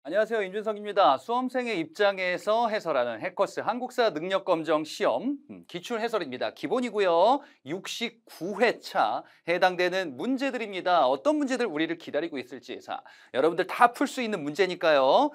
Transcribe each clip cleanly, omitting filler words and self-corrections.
안녕하세요. 임준석입니다. 수험생의 입장에서 해설하는 해커스 한국사 능력검정 시험 기출 해설입니다. 기본이고요. 69회차 해당되는 문제들입니다. 어떤 문제들 우리를 기다리고 있을지 여러분들 다 풀 수 있는 문제니까요.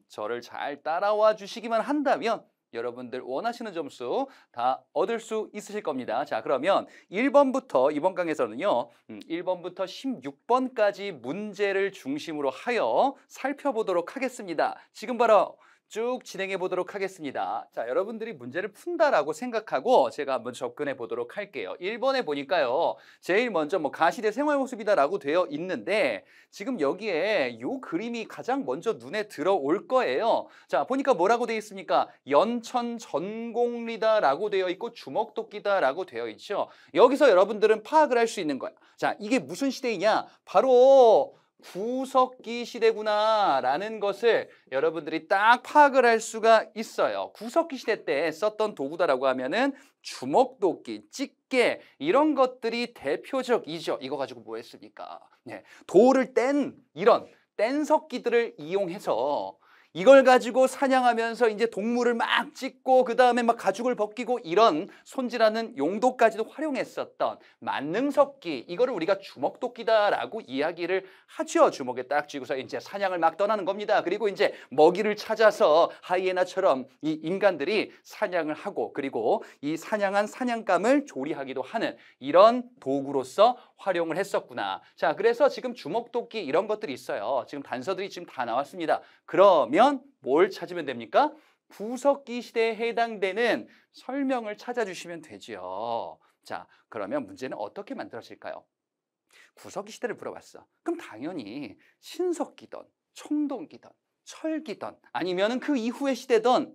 저를 잘 따라와 주시기만 한다면 여러분들 원하시는 점수 다 얻을 수 있으실 겁니다. 자, 그러면 1번부터 이번 강에서는요. 1번부터 16번까지 문제를 중심으로 하여 살펴보도록 하겠습니다. 지금 바로 쭉 진행해 보도록 하겠습니다. 자, 여러분들이 문제를 푼다라고 생각하고 제가 한번 접근해 보도록 할게요. 1번에 보니까요. 제일 먼저 가시대 생활 모습이다라고 되어 있는데 지금 여기에 요 그림이 가장 먼저 눈에 들어올 거예요. 자, 보니까 뭐라고 되어 있습니까? 연천 전공리다라고 되어 있고 주먹도끼다라고 되어 있죠. 여기서 여러분들은 파악을 할 수 있는 거야. 자, 이게 무슨 시대이냐? 바로 구석기 시대구나라는 것을 여러분들이 딱 파악을 할 수가 있어요. 구석기 시대 때 썼던 도구다라고 하면은 주먹도끼, 집게 이런 것들이 대표적이죠. 이거 가지고 뭐 했습니까? 네, 돌을 뗀 이런 뗀석기들을 이용해서 이걸 가지고 사냥하면서 이제 동물을 막 찢고 그 다음에 막 가죽을 벗기고 이런 손질하는 용도까지도 활용했었던 만능석기, 이거를 우리가 주먹도끼다라고 이야기를 하죠. 주먹에 딱 쥐고서 이제 사냥을 막 떠나는 겁니다. 그리고 이제 먹이를 찾아서 하이에나처럼 이 인간들이 사냥을 하고 그리고 이 사냥한 사냥감을 조리하기도 하는 이런 도구로서 활용을 했었구나. 자, 그래서 지금 주먹도끼 이런 것들이 있어요. 지금 단서들이 지금 다 나왔습니다. 그러면 뭘 찾으면 됩니까? 구석기 시대에 해당되는 설명을 찾아주시면 되죠. 자, 그러면 문제는 어떻게 만들어질까요? 구석기 시대를 물어봤어. 그럼 당연히 신석기든 청동기든 철기든 아니면은 그 이후의 시대든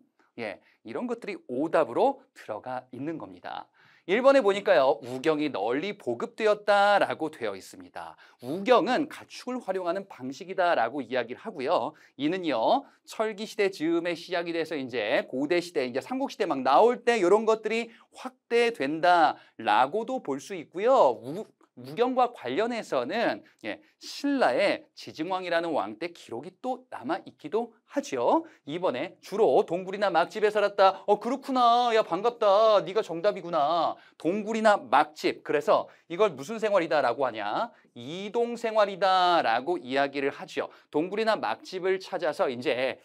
이런 것들이 오답으로 들어가 있는 겁니다. 1번에 보니까요. 우경이 널리 보급되었다라고 되어 있습니다. 우경은 가축을 활용하는 방식이다라고 이야기를 하고요. 이는요. 철기 시대 즈음에 시작이 돼서 이제 고대 시대, 이제 삼국 시대 막 나올 때 이런 것들이 확대된다라고도 볼 수 있고요. 우경과 관련해서는 신라의 지증왕이라는 왕 때 기록이 또 남아있기도 하죠. 2번에 주로 동굴이나 막집에 살았다. 그렇구나. 야, 반갑다. 네가 정답이구나. 동굴이나 막집. 그래서 이걸 무슨 생활이다라고 하냐? 이동 생활이다라고 이야기를 하죠. 동굴이나 막집을 찾아서 이제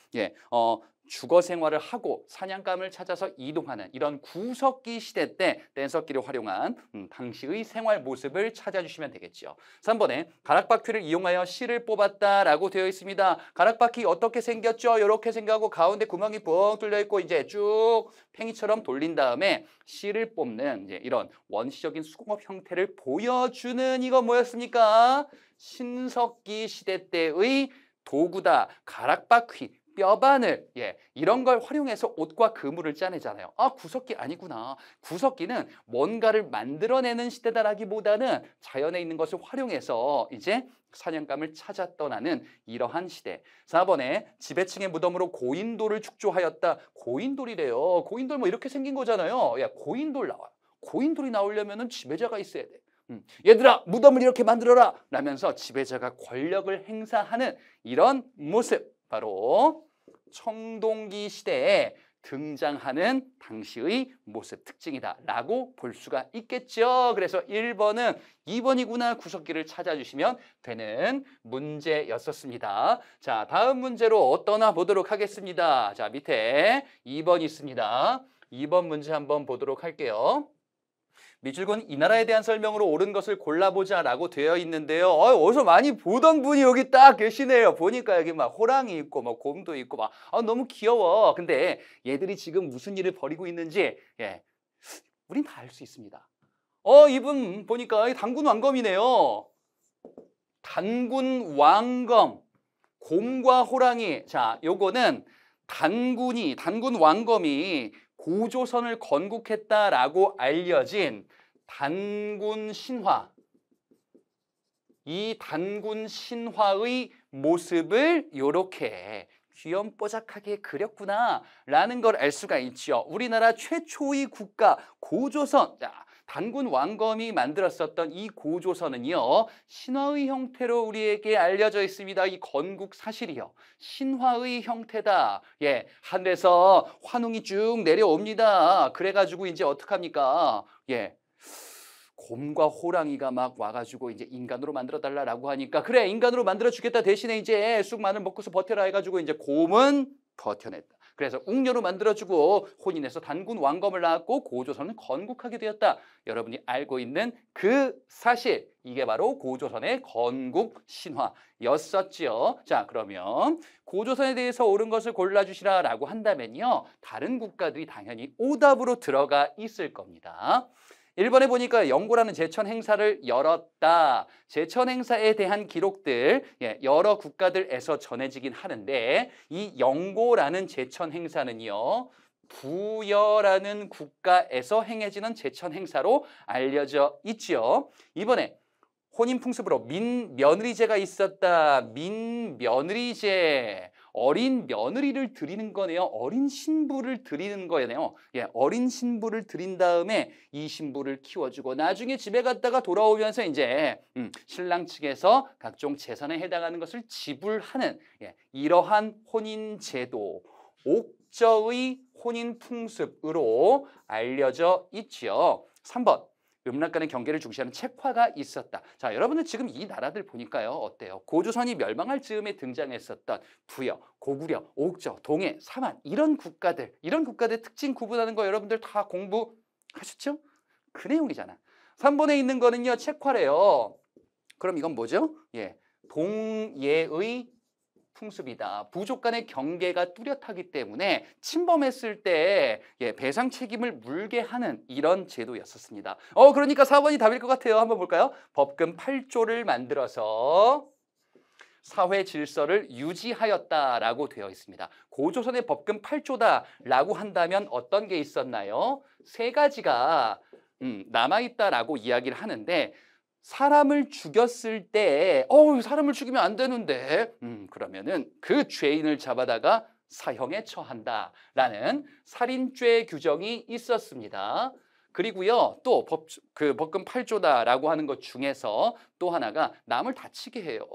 주거 생활을 하고 사냥감을 찾아서 이동하는 이런 구석기 시대 때 뗀석기를 활용한 당시의 생활 모습을 찾아주시면 되겠죠. 3번에 가락바퀴를 이용하여 실을 뽑았다라고 되어 있습니다. 가락바퀴 어떻게 생겼죠? 이렇게 생겨고 가운데 구멍이 뻥 뚫려 있고 이제 쭉 팽이처럼 돌린 다음에 실을 뽑는 이제 이런 원시적인 수공업 형태를 보여주는 이거 뭐였습니까? 신석기 시대 때의 도구다. 가락바퀴. 뼈바늘, 이런 걸 활용해서 옷과 그물을 짜내잖아요. 아, 구석기 아니구나. 구석기는 뭔가를 만들어내는 시대다라기보다는 자연에 있는 것을 활용해서 이제 사냥감을 찾아 떠나는 이러한 시대. 4번에 지배층의 무덤으로 고인돌을 축조하였다. 고인돌이래요. 고인돌 뭐 이렇게 생긴 거잖아요. 고인돌 나와요. 고인돌이 나오려면 지배자가 있어야 돼. 얘들아, 무덤을 이렇게 만들어라 라면서 지배자가 권력을 행사하는 이런 모습. 바로 청동기 시대에 등장하는 당시의 모습 특징이다라고 볼 수가 있겠죠. 그래서 1번은 2번이구나 구석기를 찾아주시면 되는 문제였었습니다. 자, 다음 문제로 떠나보도록 하겠습니다. 자, 밑에 2번 있습니다. 2번 문제 한번 보도록 할게요. 미줄군 이 나라에 대한 설명으로 옳은 것을 골라보자라고 되어 있는데요. 어디서 많이 보던 분이 여기 딱 계시네요. 보니까 여기 막 호랑이 있고 막 곰도 있고 막 너무 귀여워. 근데 얘들이 지금 무슨 일을 벌이고 있는지 우린 다 알 수 있습니다. 이분 보니까 단군 왕검이네요. 단군 왕검. 곰과 호랑이. 자, 요거는 단군 왕검이 고조선을 건국했다라고 알려진 단군 신화. 이 단군 신화의 모습을 이렇게 귀염뽀짝하게 그렸구나라는 걸 알 수가 있죠. 우리나라 최초의 국가 고조선. 자, 단군 왕검이 만들었었던 이 고조선은요, 신화의 형태로 우리에게 알려져 있습니다. 이 건국 사실이요, 신화의 형태다. 예, 하늘에서 환웅이 쭉 내려옵니다. 그래가지고 이제 어떡합니까? 예. 곰과 호랑이가 막 와가지고 이제 인간으로 만들어 달라라고 하니까, 그래 인간으로 만들어 주겠다, 대신에 이제 쑥 마늘 먹고서 버텨라 해가지고 이제 곰은 버텨냈다. 그래서 웅녀로 만들어주고 혼인해서 단군 왕검을 낳았고 고조선은 건국하게 되었다. 여러분이 알고 있는 그 사실, 이게 바로 고조선의 건국 신화였었지요. 자, 그러면 고조선에 대해서 옳은 것을 골라주시라라고 한다면요, 다른 국가들이 당연히 오답으로 들어가 있을 겁니다. 1번에 보니까 영고라는 제천 행사를 열었다. 제천 행사에 대한 기록들, 여러 국가들에서 전해지긴 하는데, 이 영고라는 제천 행사는요, 부여라는 국가에서 행해지는 제천 행사로 알려져 있지요. 이번에 혼인풍습으로 민며느리제가 있었다. 민며느리제, 어린 며느리를 드리는 거네요. 어린 신부를 드리는 거네요. 예, 어린 신부를 드린 다음에 이 신부를 키워주고 나중에 집에 갔다가 돌아오면서 이제 신랑 측에서 각종 재산에 해당하는 것을 지불하는, 이러한 혼인제도, 옥저의 혼인풍습으로 알려져 있지요. 3번. 음락 간의 경계를 중시하는 책화가 있었다. 자, 여러분들 지금 이 나라들 보니까요, 어때요? 고조선이 멸망할 즈음에 등장했었던 부여, 고구려, 옥저, 동해, 사만, 이런 국가들 특징 구분하는 거 여러분들 다 공부하셨죠? 그 내용이잖아. 3번에 있는 거는요, 책화래요. 그럼 이건 뭐죠? 예, 동예의 풍습이다. 부족 간의 경계가 뚜렷하기 때문에 침범했을 때 배상 책임을 물게 하는 이런 제도였었습니다. 그러니까 4번이 답일 것 같아요. 한번 볼까요? 법금 8조를 만들어서 사회 질서를 유지하였다라고 되어 있습니다. 고조선의 법금 8조다라고 한다면 어떤 게 있었나요? 세 가지가 남아있다라고 이야기를 하는데, 사람을 죽였을 때 사람을 죽이면 안 되는데 그러면은 그 죄인을 잡아다가 사형에 처한다라는 살인죄 규정이 있었습니다. 그리고요, 또 법금 8조다라고 하는 것 중에서 또 하나가 남을 다치게 해요.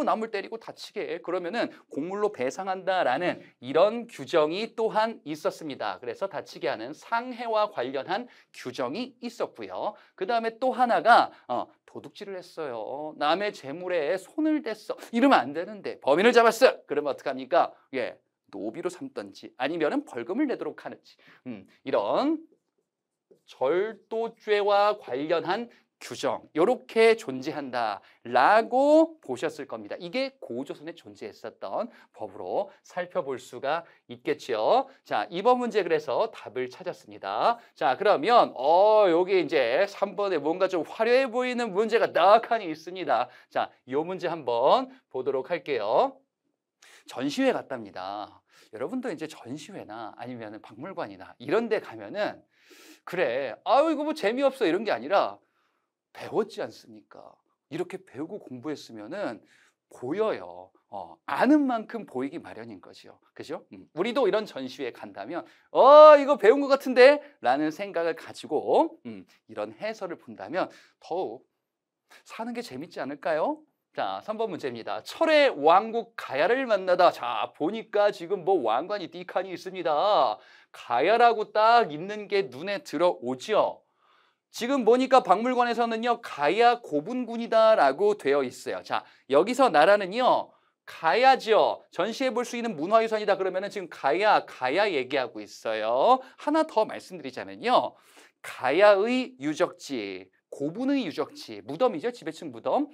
남을 때리고 다치게 해. 그러면은 공물로 배상한다라는 이런 규정이 또한 있었습니다. 그래서 다치게 하는 상해와 관련한 규정이 있었고요. 그 다음에 또 하나가 도둑질을 했어요. 남의 재물에 손을 댔어. 이러면 안 되는데 범인을 잡았어. 그러면 어떡합니까? 노비로 삼던지 아니면은 벌금을 내도록 하는지, 이런 절도죄와 관련한 규정, 이렇게 존재한다라고 보셨을 겁니다. 이게 고조선에 존재했었던 법으로 살펴볼 수가 있겠죠. 자, 이번 문제 그래서 답을 찾았습니다. 자, 그러면 여기 이제 3번에 뭔가 좀 화려해 보이는 문제가 넉하니 있습니다. 자, 이 문제 한번 보도록 할게요. 전시회 갔답니다. 여러분도 이제 전시회나 아니면 박물관이나 이런 데 가면은, 그래, 이거 뭐 재미없어 이런 게 아니라 배웠지 않습니까? 이렇게 배우고 공부했으면은 보여요. 아는 만큼 보이기 마련인 거죠. 그죠? 우리도 이런 전시회에 간다면 이거 배운 것 같은데? 라는 생각을 가지고 이런 해설을 본다면 더욱 사는 게 재밌지 않을까요? 자, 3번 문제입니다. 철의 왕국 가야를 만나다. 자, 보니까 지금 뭐 왕관이 띠칸이 있습니다. 가야라고 딱 있는 게 눈에 들어오죠. 지금 보니까 박물관에서는요, 가야 고분군이다라고 되어 있어요. 자, 여기서 나라는요, 가야죠. 전시해 볼 수 있는 문화유산이다 그러면은 지금 가야 얘기하고 있어요. 하나 더 말씀드리자면요, 가야의 유적지, 고분의 유적지, 무덤이죠. 지배층 무덤.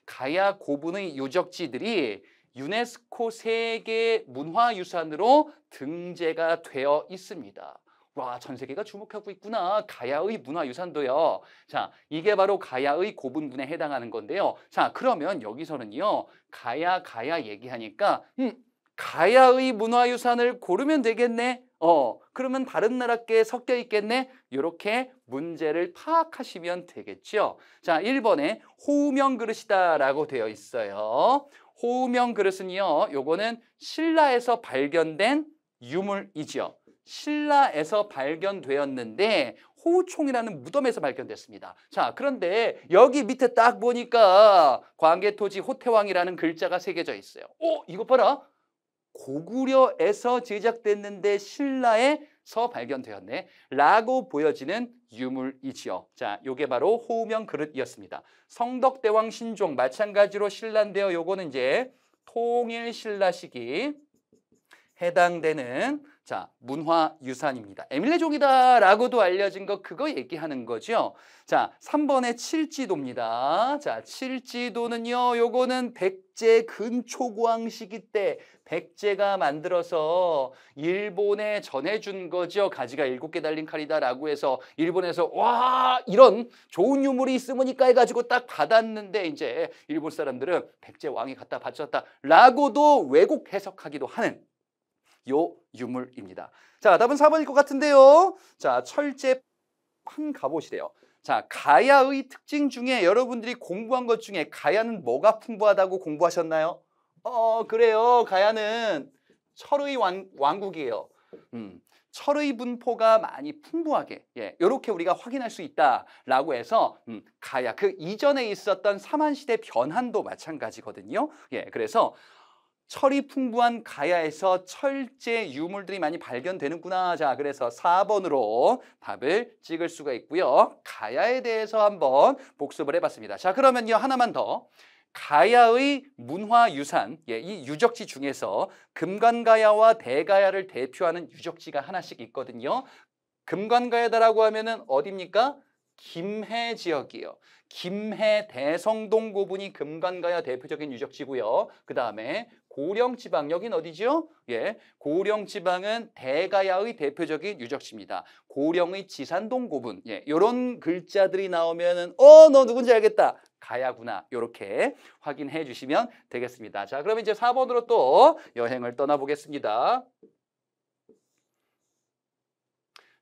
가야 고분의 유적지들이 유네스코 세계 문화유산으로 등재가 되어 있습니다. 와, 전 세계가 주목하고 있구나. 가야의 문화유산도요. 자, 이게 바로 가야의 고분군에 해당하는 건데요. 자, 그러면 여기서는요, 가야 얘기하니까 가야의 문화유산을 고르면 되겠네. 그러면 다른 나라께 섞여 있겠네. 이렇게 문제를 파악하시면 되겠죠. 자, 1번에 호우명 그릇이다라고 되어 있어요. 호우명 그릇은요, 요거는 신라에서 발견된 유물이죠. 신라에서 발견되었는데 호우총이라는 무덤에서 발견됐습니다. 자, 그런데 여기 밑에 딱 보니까 광개토지 호태왕이라는 글자가 새겨져 있어요. 이것 봐라. 고구려에서 제작됐는데 신라에서 발견되었네 라고 보여지는 유물이지요. 자, 요게 바로 호우명 그릇이었습니다. 성덕대왕 신종 마찬가지로 신라인데요. 요거는 이제 통일 신라 시기 해당되는 자, 문화유산입니다. 에밀레종이다라고도 알려진 거 그거 얘기하는 거죠. 자, 3번의 칠지도입니다. 자, 칠지도는요. 요거는 백제 근초고왕 시기 때 백제가 만들어서 일본에 전해준 거죠. 가지가 7개 달린 칼이다라고 해서 일본에서 와 이런 좋은 유물이 있으니까 해가지고 딱 받았는데 이제 일본 사람들은 백제 왕이 갖다 바쳤다라고도 왜곡 해석하기도 하는 요 유물입니다. 자, 답은 4번일 것 같은데요. 자, 철제 판 가보시래요. 자, 가야의 특징 중에 여러분들이 공부한 것 중에 가야는 뭐가 풍부하다고 공부하셨나요? 그래요. 가야는 철의 왕국이에요. 철의 분포가 많이 풍부하게 이렇게 우리가 확인할 수 있다라고 해서 가야 그 이전에 있었던 삼한시대 변한도 마찬가지거든요. 그래서 철이 풍부한 가야에서 철제 유물들이 많이 발견되는구나. 자, 그래서 4번으로 답을 찍을 수가 있고요. 가야에 대해서 한번 복습을 해봤습니다. 자, 그러면요 하나만 더. 가야의 문화유산, 이 유적지 중에서 금관가야와 대가야를 대표하는 유적지가 하나씩 있거든요. 금관가야다라고 하면은 어디입니까? 김해 지역이요. 김해 대성동 고분이 금관가야 대표적인 유적지고요. 그 다음에 고령지방, 여긴 어디죠? 고령지방은 대가야의 대표적인 유적지입니다. 고령의 지산동 고분, 이런 글자들이 나오면은 너 누군지 알겠다. 가야구나. 이렇게 확인해 주시면 되겠습니다. 자, 그럼 이제 4번으로 또 여행을 떠나보겠습니다.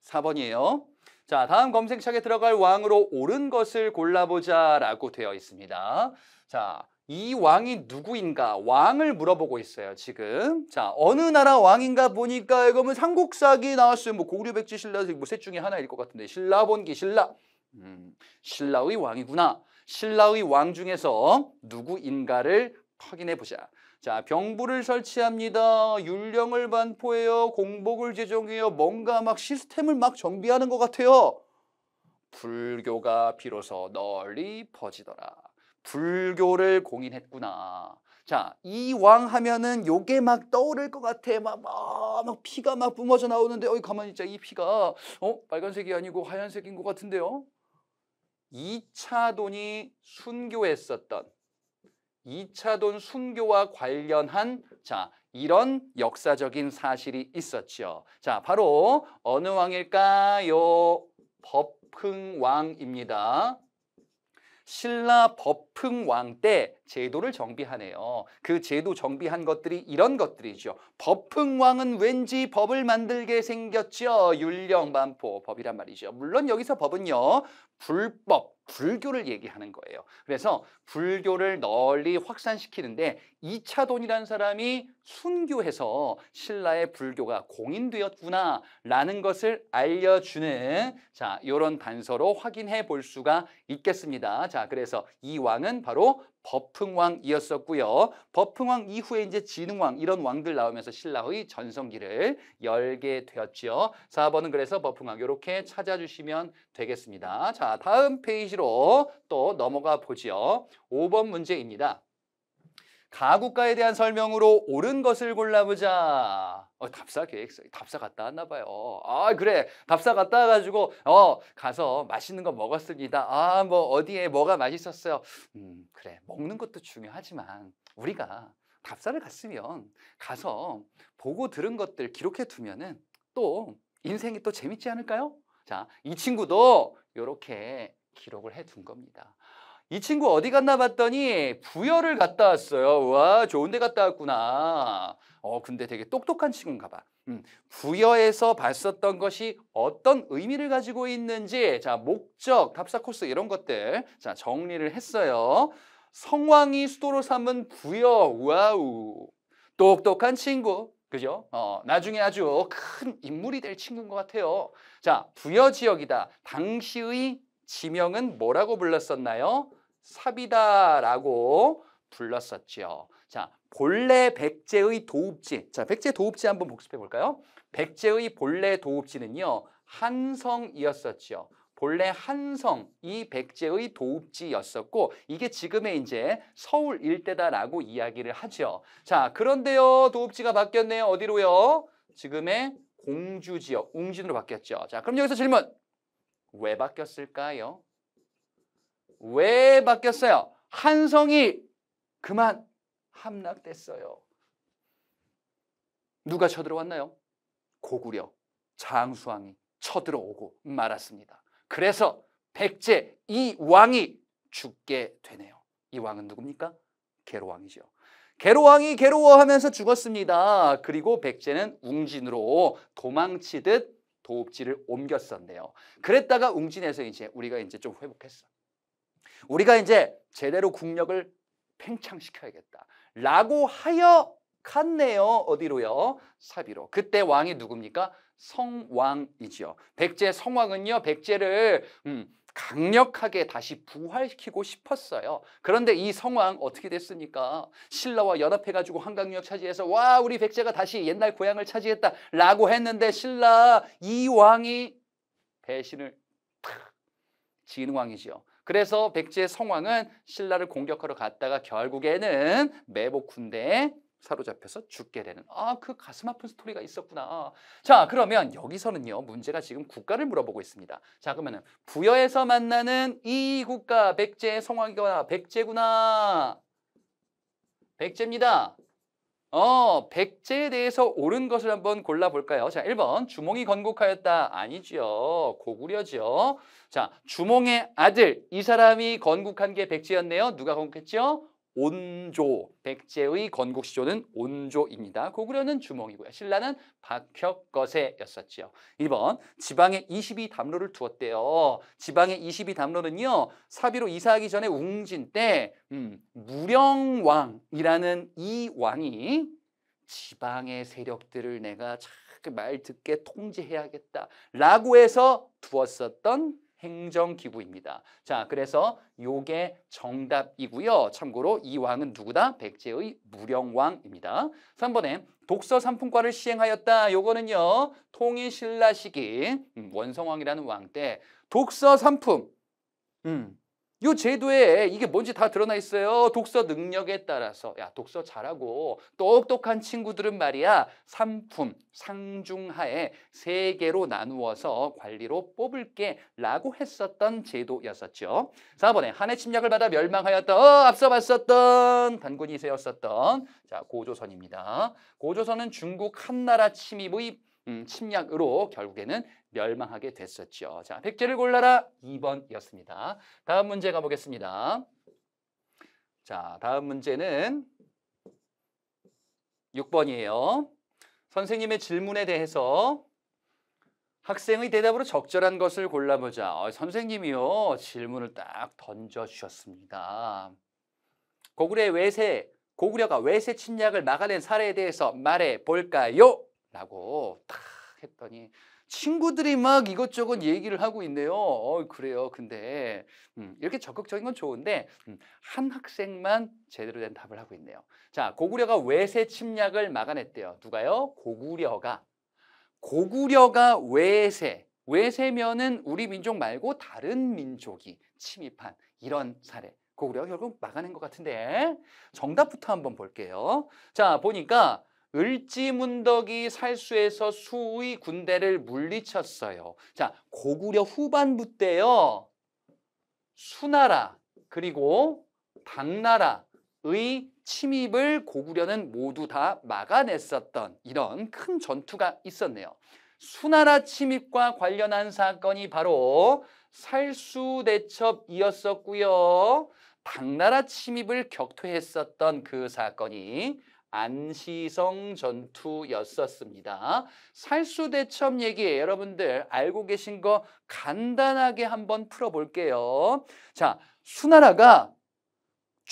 4번이에요. 자, 다음 검색창에 들어갈 왕으로 옳은 것을 골라보자 라고 되어 있습니다. 자, 이 왕이 누구인가? 왕을 물어보고 있어요, 지금. 자, 어느 나라 왕인가 보니까 이거면 삼국사기 나왔어요. 뭐 고구려, 백제, 신라, 뭐 셋 중에 하나일 것 같은데. 신라본기, 신라. 신라의 왕이구나. 신라의 왕 중에서 누구인가를 확인해 보자. 자, 병부를 설치합니다. 율령을 반포해요. 공복을 제정해요. 뭔가 막 시스템을 막 정비하는 것 같아요. 불교가 비로소 널리 퍼지더라. 불교를 공인했구나. 자, 이 왕 하면은 요게 막 떠오를 것 같아. 막 피가 막 뿜어져 나오는데, 가만히 있자. 이 피가 빨간색이 아니고 하얀색인 것 같은데요. 2차돈이 순교했었던 2차돈 순교와 관련한 자, 이런 역사적인 사실이 있었죠. 자, 바로 어느 왕일까요? 법흥왕입니다. 신라 법흥왕 때 제도를 정비하네요. 그 제도 정비한 것들이 이런 것들이죠. 법흥왕은 왠지 법을 만들게 생겼죠. 율령 반포 법이란 말이죠. 물론 여기서 법은요. 불법, 불교를 얘기하는 거예요. 그래서 불교를 널리 확산시키는데 2차돈이라는 사람이 순교해서 신라의 불교가 공인되었구나 라는 것을 알려주는 자, 이런 단서로 확인해 볼 수가 있겠습니다. 자, 그래서 이 왕은 바로 법흥왕이었었고요. 법흥왕 이후에 이제 진흥왕 이런 왕들 나오면서 신라의 전성기를 열게 되었죠. 4번은 그래서 법흥왕 이렇게 찾아주시면 되겠습니다. 자, 다음 페이지로 또 넘어가 보죠. 5번 문제입니다. 가국가에 대한 설명으로 옳은 것을 골라보자. 답사 계획서, 답사 갔다 왔나 봐요. 그래. 답사 갔다 와가지고, 가서 맛있는 거 먹었습니다. 뭐, 어디에 뭐가 맛있었어요. 그래. 먹는 것도 중요하지만, 우리가 답사를 갔으면, 가서 보고 들은 것들 기록해 두면은 또 인생이 또 재밌지 않을까요? 자, 이 친구도 이렇게 기록을 해 둔 겁니다. 이 친구 어디 갔나 봤더니 부여를 갔다 왔어요. 와, 좋은 데 갔다 왔구나. 근데 되게 똑똑한 친구인가 봐. 부여에서 봤었던 것이 어떤 의미를 가지고 있는지 자, 목적, 답사 코스 이런 것들 자, 정리를 했어요. 성왕이 수도로 삼은 부여. 와우. 똑똑한 친구. 그죠? 나중에 아주 큰 인물이 될 친구인 것 같아요. 자, 부여지역이다. 당시의 지명은 뭐라고 불렀었나요? 삽이다라고 불렀었죠. 자, 본래 백제의 도읍지. 자, 백제 도읍지 한번 복습해 볼까요? 백제의 본래 도읍지는요, 한성이었었죠. 본래 한성이 백제의 도읍지였었고 이게 지금의 이제 서울 일대다라고 이야기를 하죠. 자, 그런데요, 도읍지가 바뀌었네요. 어디로요? 지금의 공주 지역, 웅진으로 바뀌었죠. 자, 그럼 여기서 질문. 왜 바뀌었을까요? 왜 바뀌었어요? 한성이 그만 함락됐어요. 누가 쳐들어왔나요? 고구려, 장수왕이 쳐들어오고 말았습니다. 그래서 백제 이 왕이 죽게 되네요. 이 왕은 누굽니까? 계로왕이죠. 계로왕이 괴로워하면서 죽었습니다. 그리고 백제는 웅진으로 도망치듯 도읍지를 옮겼었네요. 그랬다가 웅진에서 우리가 좀 회복했어. 우리가 이제 제대로 국력을 팽창시켜야겠다라고 하여 갔네요. 어디로요? 사비로. 그때 왕이 누굽니까? 성왕이지요. 백제 성왕은요, 백제를 강력하게 다시 부활시키고 싶었어요. 그런데 이 성왕 어떻게 됐습니까? 신라와 연합해가지고 한강유역 차지해서 와, 우리 백제가 다시 옛날 고향을 차지했다라고 했는데 신라 이 왕이 배신을 지은 왕이지요. 그래서 백제 성왕은 신라를 공격하러 갔다가 결국에는 매복 군대에 사로잡혀서 죽게 되는 그 가슴 아픈 스토리가 있었구나. 자, 그러면 여기서는요, 문제가 지금 국가를 물어보고 있습니다. 자, 그러면은 부여에서 만나는 이 국가 백제 성왕이거나 백제구나. 백제입니다. 백제에 대해서 옳은 것을 한번 골라볼까요? 자, 1번 주몽이 건국하였다. 아니죠. 고구려죠. 자, 주몽의 아들, 이 사람이 건국한 게 백제였네요. 누가 건국했죠? 온조. 백제의 건국 시조는 온조입니다. 고구려는 주몽이고요. 신라는 박혁거세였었죠. 2번 지방에 22담로를 두었대요. 지방에 22담로는요, 사비로 이사하기 전에 웅진 때 무령왕이라는 이 왕이 지방의 세력들을 내가 말 듣게 통제해야겠다라고 해서 두었었던 행정기구입니다. 자, 그래서 요게 정답이고요. 참고로 이 왕은 누구다? 백제의 무령왕입니다. 3번에 독서 삼품과를 시행하였다. 요거는요, 통일신라 시기 원성왕이라는 왕 때 독서 삼품 요 제도에 이게 뭔지 다 드러나 있어요. 독서 능력에 따라서 야, 독서 잘하고 똑똑한 친구들은 말이야 삼품, 상중하에 3개로 나누어서 관리로 뽑을게 라고 했었던 제도였었죠. 4번에 한해 침략을 받아 멸망하였다. 앞서 봤었던 단군이 세웠었던 자, 고조선입니다. 고조선은 중국 한나라 침입의 침략으로 결국에는 멸망하게 됐었죠. 자, 백제를 골라라 2번이었습니다. 다음 문제 가보겠습니다. 자, 다음 문제는 6번이에요. 선생님의 질문에 대해서 학생의 대답으로 적절한 것을 골라보자. 선생님이요, 질문을 딱 던져주셨습니다. 고구려가 외세 침략을 막아낸 사례에 대해서 말해 볼까요? 라고 딱 했더니 친구들이 막 이것저것 얘기를 하고 있네요. 그래요. 근데 이렇게 적극적인 건 좋은데 한 학생만 제대로 된 답을 하고 있네요. 자, 고구려가 외세 침략을 막아냈대요. 누가요? 고구려가 외세면은 우리 민족 말고 다른 민족이 침입한 이런 사례. 고구려가 결국 막아낸 것 같은데 정답부터 한번 볼게요. 자, 보니까 을지문덕이 살수에서 수의 군대를 물리쳤어요. 자, 고구려 후반부 때요, 수나라 그리고 당나라의 침입을 고구려는 모두 다 막아냈었던 이런 큰 전투가 있었네요. 수나라 침입과 관련한 사건이 바로 살수대첩이었었고요. 당나라 침입을 격퇴했었던 그 사건이 안시성 전투였었습니다. 살수대첩 얘기 여러분들 알고 계신 거 간단하게 한번 풀어볼게요. 자, 수나라가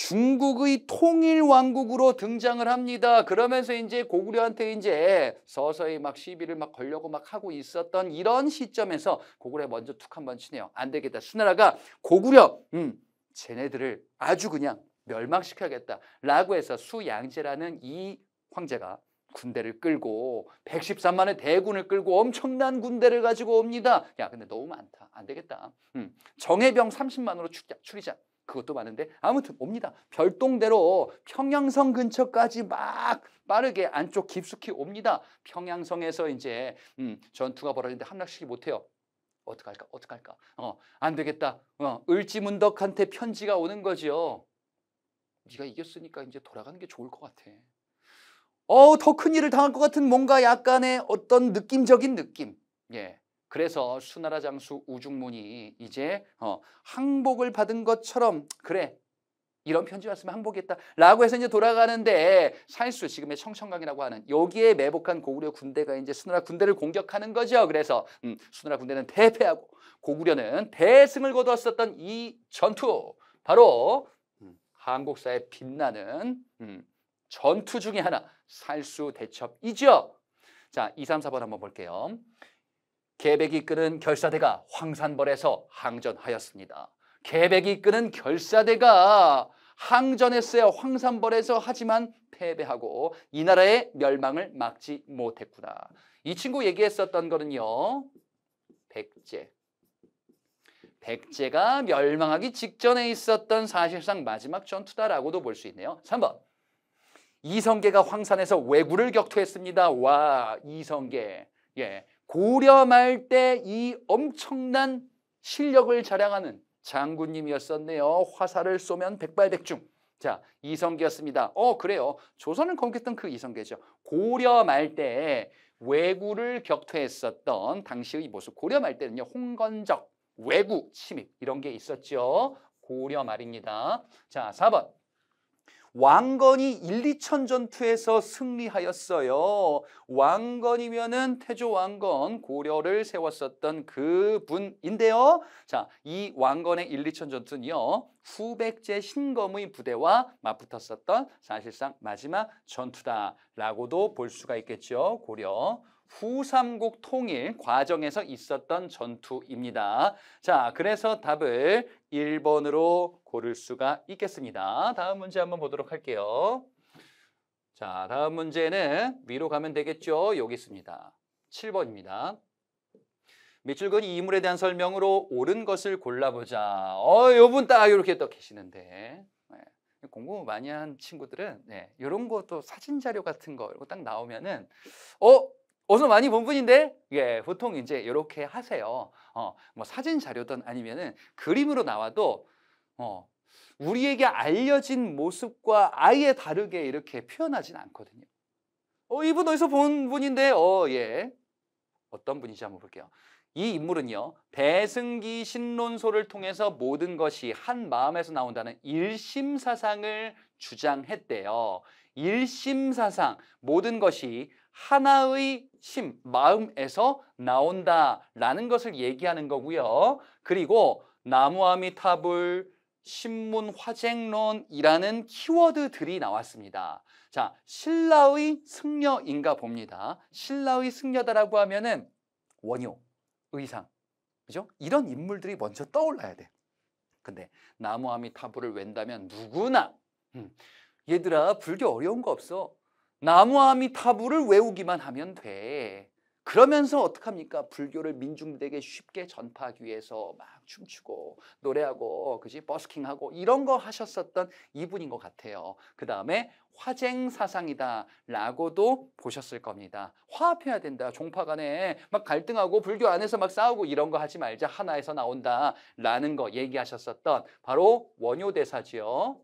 중국의 통일 왕국으로 등장을 합니다. 그러면서 이제 고구려한테 이제 서서히 막 시비를 막 걸려고 막 하고 있었던 이런 시점에서 고구려 먼저 툭 한번 치네요. 안 되겠다. 수나라가 고구려, 쟤네들을 아주 그냥 멸망시켜야겠다라고 해서 수양제라는 이 황제가 군대를 끌고 113만의 대군을 끌고 엄청난 군대를 가지고 옵니다. 야, 근데 너무 많다. 안 되겠다. 정예병 30만으로 추리자. 그것도 많은데 아무튼 옵니다. 별동대로 평양성 근처까지 막 빠르게 안쪽 깊숙이 옵니다. 평양성에서 이제 전투가 벌어지는데 함락시키지 못해요. 어떡할까? 어떡할까? 안 되겠다. 을지문덕한테 편지가 오는 거죠. 네가 이겼으니까 이제 돌아가는 게 좋을 것 같아. 더 큰 일을 당할 것 같은 뭔가 약간의 어떤 느낌적인 느낌. 예. 그래서 수나라 장수 우중문이 이제 항복을 받은 것처럼 그래 이런 편지 왔으면 항복했다라고 해서 이제 돌아가는데 살수 지금의 청천강이라고 하는 여기에 매복한 고구려 군대가 이제 수나라 군대를 공격하는 거죠. 그래서 수나라 군대는 패배하고 고구려는 대승을 거두었었던 이 전투 바로 한국사에 빛나는 전투 중에 하나 살수대첩이죠. 자, 2, 3, 4번 한번 볼게요. 계백이 이끄는 결사대가 황산벌에서 항전하였습니다. 계백이 이끄는 결사대가 항전했어요. 황산벌에서. 하지만 패배하고 이 나라의 멸망을 막지 못했구나. 이 친구 얘기했었던 거는요. 백제가 멸망하기 직전에 있었던 사실상 마지막 전투다라고도 볼 수 있네요. 3번. 이성계가 황산에서 왜구를 격투했습니다. 와, 이성계. 예. 고려 말 때 이 엄청난 실력을 자랑하는 장군님이었었네요. 화살을 쏘면 백발백중. 자, 이성계였습니다. 그래요. 조선을 건국했던 그 이성계죠. 고려 말 때 왜구를 격투했었던 당시의 모습. 고려 말 때는요. 홍건적, 왜구, 침입 이런 게 있었죠. 고려 말입니다. 자, 4번. 왕건이 1, 2천 전투에서 승리하였어요. 왕건이면은 태조 왕건 고려를 세웠었던 그 분인데요. 자, 이 왕건의 1, 2천 전투는요. 후백제 신검의 부대와 맞붙었었던 사실상 마지막 전투다라고도 볼 수가 있겠죠. 고려 후삼국 통일 과정에서 있었던 전투입니다. 자, 그래서 답을 1번으로 고를 수가 있겠습니다. 다음 문제 한번 보도록 할게요. 자, 다음 문제는 위로 가면 되겠죠. 여기 있습니다. 7번입니다. 밑줄 그은 이 인물에 대한 설명으로 옳은 것을 골라보자. 요분 딱 이렇게 또 계시는데. 네. 공부 많이 한 친구들은 이런 것도 사진 자료 같은 거 이거 딱 나오면은 어디서 많이 본 분인데 보통 이제 이렇게 하세요. 뭐 사진 자료든 아니면은 그림으로 나와도 우리에게 알려진 모습과 아예 다르게 이렇게 표현하진 않거든요. 이분 어디서 본 분인데 예. 어떤 분인지 한번 볼게요. 이 인물은요. 배승기 신론소를 통해서 모든 것이 한 마음에서 나온다는 일심사상을 주장했대요. 일심사상, 모든 것이 하나의 마음에서 나온다라는 것을 얘기하는 거고요. 그리고 나무아미타불, 신문화쟁론이라는 키워드들이 나왔습니다. 자, 신라의 승려인가 봅니다. 신라의 승려다라고 하면은 원효, 의상, 그죠? 이런 인물들이 먼저 떠올라야 돼. 근데 나무아미타불을 웬다면 누구나 얘들아 불교 어려운 거 없어. 나무아미타불을 외우기만 하면 돼. 그러면서 어떡합니까? 불교를 민중들에게 쉽게 전파하기 위해서 막 춤추고 노래하고 그지 버스킹하고 이런 거 하셨었던 이분인 것 같아요. 그 다음에 화쟁사상이다 라고도 보셨을 겁니다. 화합해야 된다. 종파 간에 막 갈등하고 불교 안에서 막 싸우고 이런 거 하지 말자. 하나에서 나온다 라는 거 얘기하셨었던 바로 원효대사지요.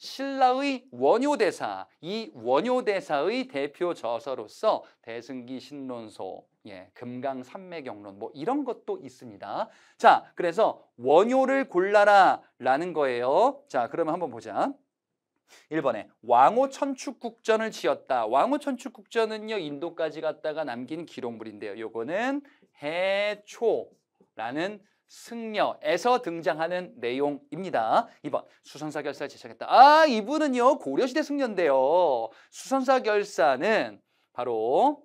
신라의 원효대사, 이 원효대사의 대표 저서로서 대승기 신론소, 금강산매경론 뭐 이런 것도 있습니다. 자, 그래서 원효를 골라라 라는 거예요. 자, 그러면 한번 보자. 1번에 왕호천축국전을 지었다. 왕호천축국전은요 인도까지 갔다가 남긴 기록물인데요. 요거는 해초라는 승려에서 등장하는 내용입니다. 2번 수선사 결사를 제청했다. 아, 이분은요 고려시대 승려인데요. 수선사 결사는 바로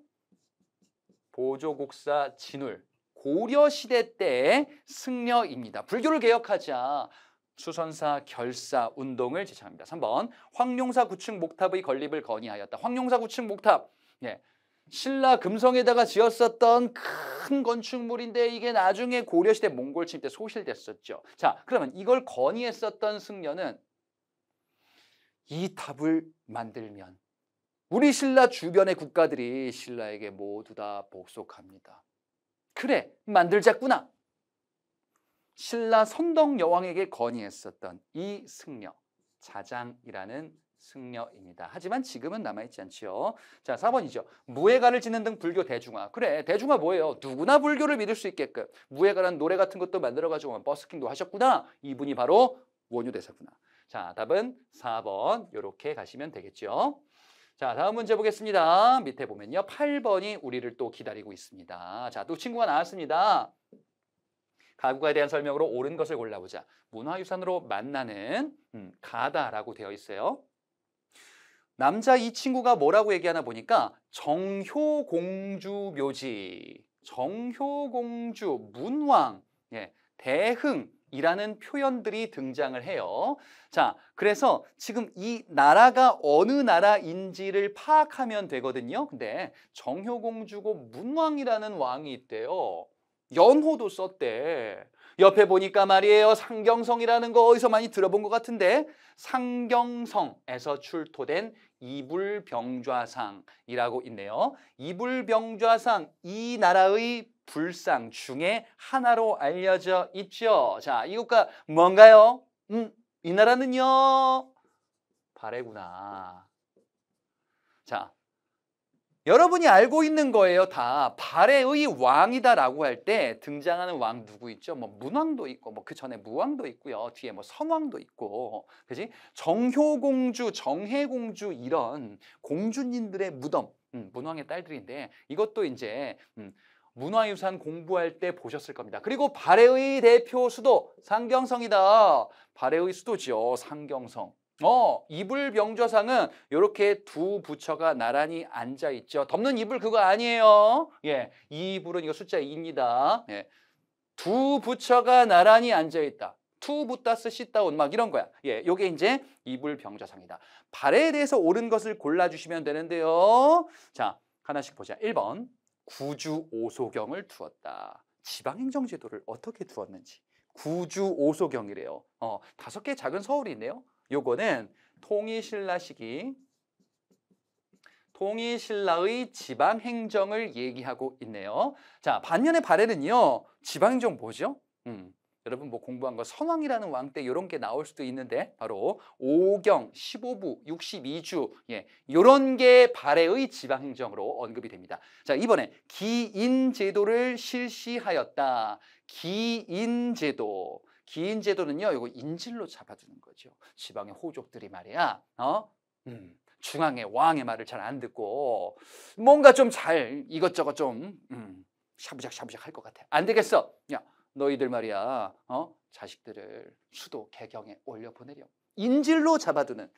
보조국사 진울 고려시대 때 승려입니다. 불교를 개혁하자 수선사 결사 운동을 제창합니다. 3번 황룡사 구층 목탑의 건립을 건의하였다. 황룡사 구층 목탑, 예, 신라 금성에다가 지었었던 큰 건축물인데 이게 나중에 고려시대 몽골 침 때 소실됐었죠. 자, 그러면 이걸 건의했었던 승려는 이 탑을 만들면 우리 신라 주변의 국가들이 신라에게 모두 다 복속합니다. 그래, 만들자꾸나. 신라 선덕 여왕에게 건의했었던 이 승려, 자장이라는 승려입니다. 하지만 지금은 남아있지 않지요. 자, 4번이죠. 무예가를 짓는 등 불교 대중화. 그래, 대중화 뭐예요? 누구나 불교를 믿을 수 있게끔 무예가라는 노래 같은 것도 만들어가지고 버스킹도 하셨구나. 이분이 바로 원효대사구나. 자, 답은 4번 이렇게 가시면 되겠죠. 자, 다음 문제 보겠습니다. 밑에 보면요. 8번이 우리를 또 기다리고 있습니다. 자, 또 친구가 나왔습니다. 가구에 대한 설명으로 옳은 것을 골라보자. 문화유산으로 만나는 가다라고 되어 있어요. 남자 이 친구가 뭐라고 얘기하나 보니까 정효공주 묘지, 정효공주, 문왕, 예, 대흥이라는 표현들이 등장을 해요. 자, 그래서 지금 이 나라가 어느 나라인지를 파악하면 되거든요. 근데 정효공주고 문왕이라는 왕이 있대요. 연호도 썼대. 옆에 보니까 말이에요. 상경성이라는 거 어디서 많이 들어본 것 같은데 상경성에서 출토된 이불병좌상이라고 있네요. 이불병좌상, 이 나라의 불상 중에 하나로 알려져 있죠. 자, 이 국가 뭔가요? 이 나라는요. 발해구나. 자, 여러분이 알고 있는 거예요. 다 발해의 왕이다라고 할 때 등장하는 왕 누구 있죠? 뭐 문왕도 있고 뭐 그 전에 무왕도 있고요. 뒤에 뭐 선왕도 있고, 그지? 정효공주, 정혜공주 이런 공주님들의 무덤, 문왕의 딸들인데 이것도 이제 문화유산 공부할 때 보셨을 겁니다. 그리고 발해의 대표 수도 상경성이다. 발해의 수도지요. 상경성. 이불병좌상은 이렇게 두 부처가 나란히 앉아 있죠. 덮는 이불 그거 아니에요. 예, 이 이불은 이거 숫자 2입니다. 예, 두 부처가 나란히 앉아 있다. 투 부타스 시다운 막 이런 거야. 예, 요게 이제 이불병좌상이다. 발해에 대해서 옳은 것을 골라주시면 되는데요. 자, 하나씩 보자. 1번 구주 오소경을 두었다. 지방행정제도를 어떻게 두었는지. 구주 오소경이래요. 5개 작은 서울이 있네요. 요거는 통일신라 시기 통일신라의 지방행정을 얘기하고 있네요. 자, 반면에 발해는요. 지방행정 뭐죠? 여러분 뭐 공부한 거 선왕이라는 왕 때 이런 게 나올 수도 있는데 바로 오경, 15부, 62주 예, 이런 게 발해의 지방행정으로 언급이 됩니다. 자, 이번에 기인제도를 실시하였다. 기인제도. 기인제도는요, 이거 인질로 잡아두는 거죠. 지방의 호족들이 말이야, 중앙의 왕의 말을 잘 안 듣고 뭔가 좀 잘 이것저것 좀 샤부작 할 것 같아. 안 되겠어. 야, 너희들 말이야, 자식들을 수도 개경에 올려보내려. 인질로 잡아두는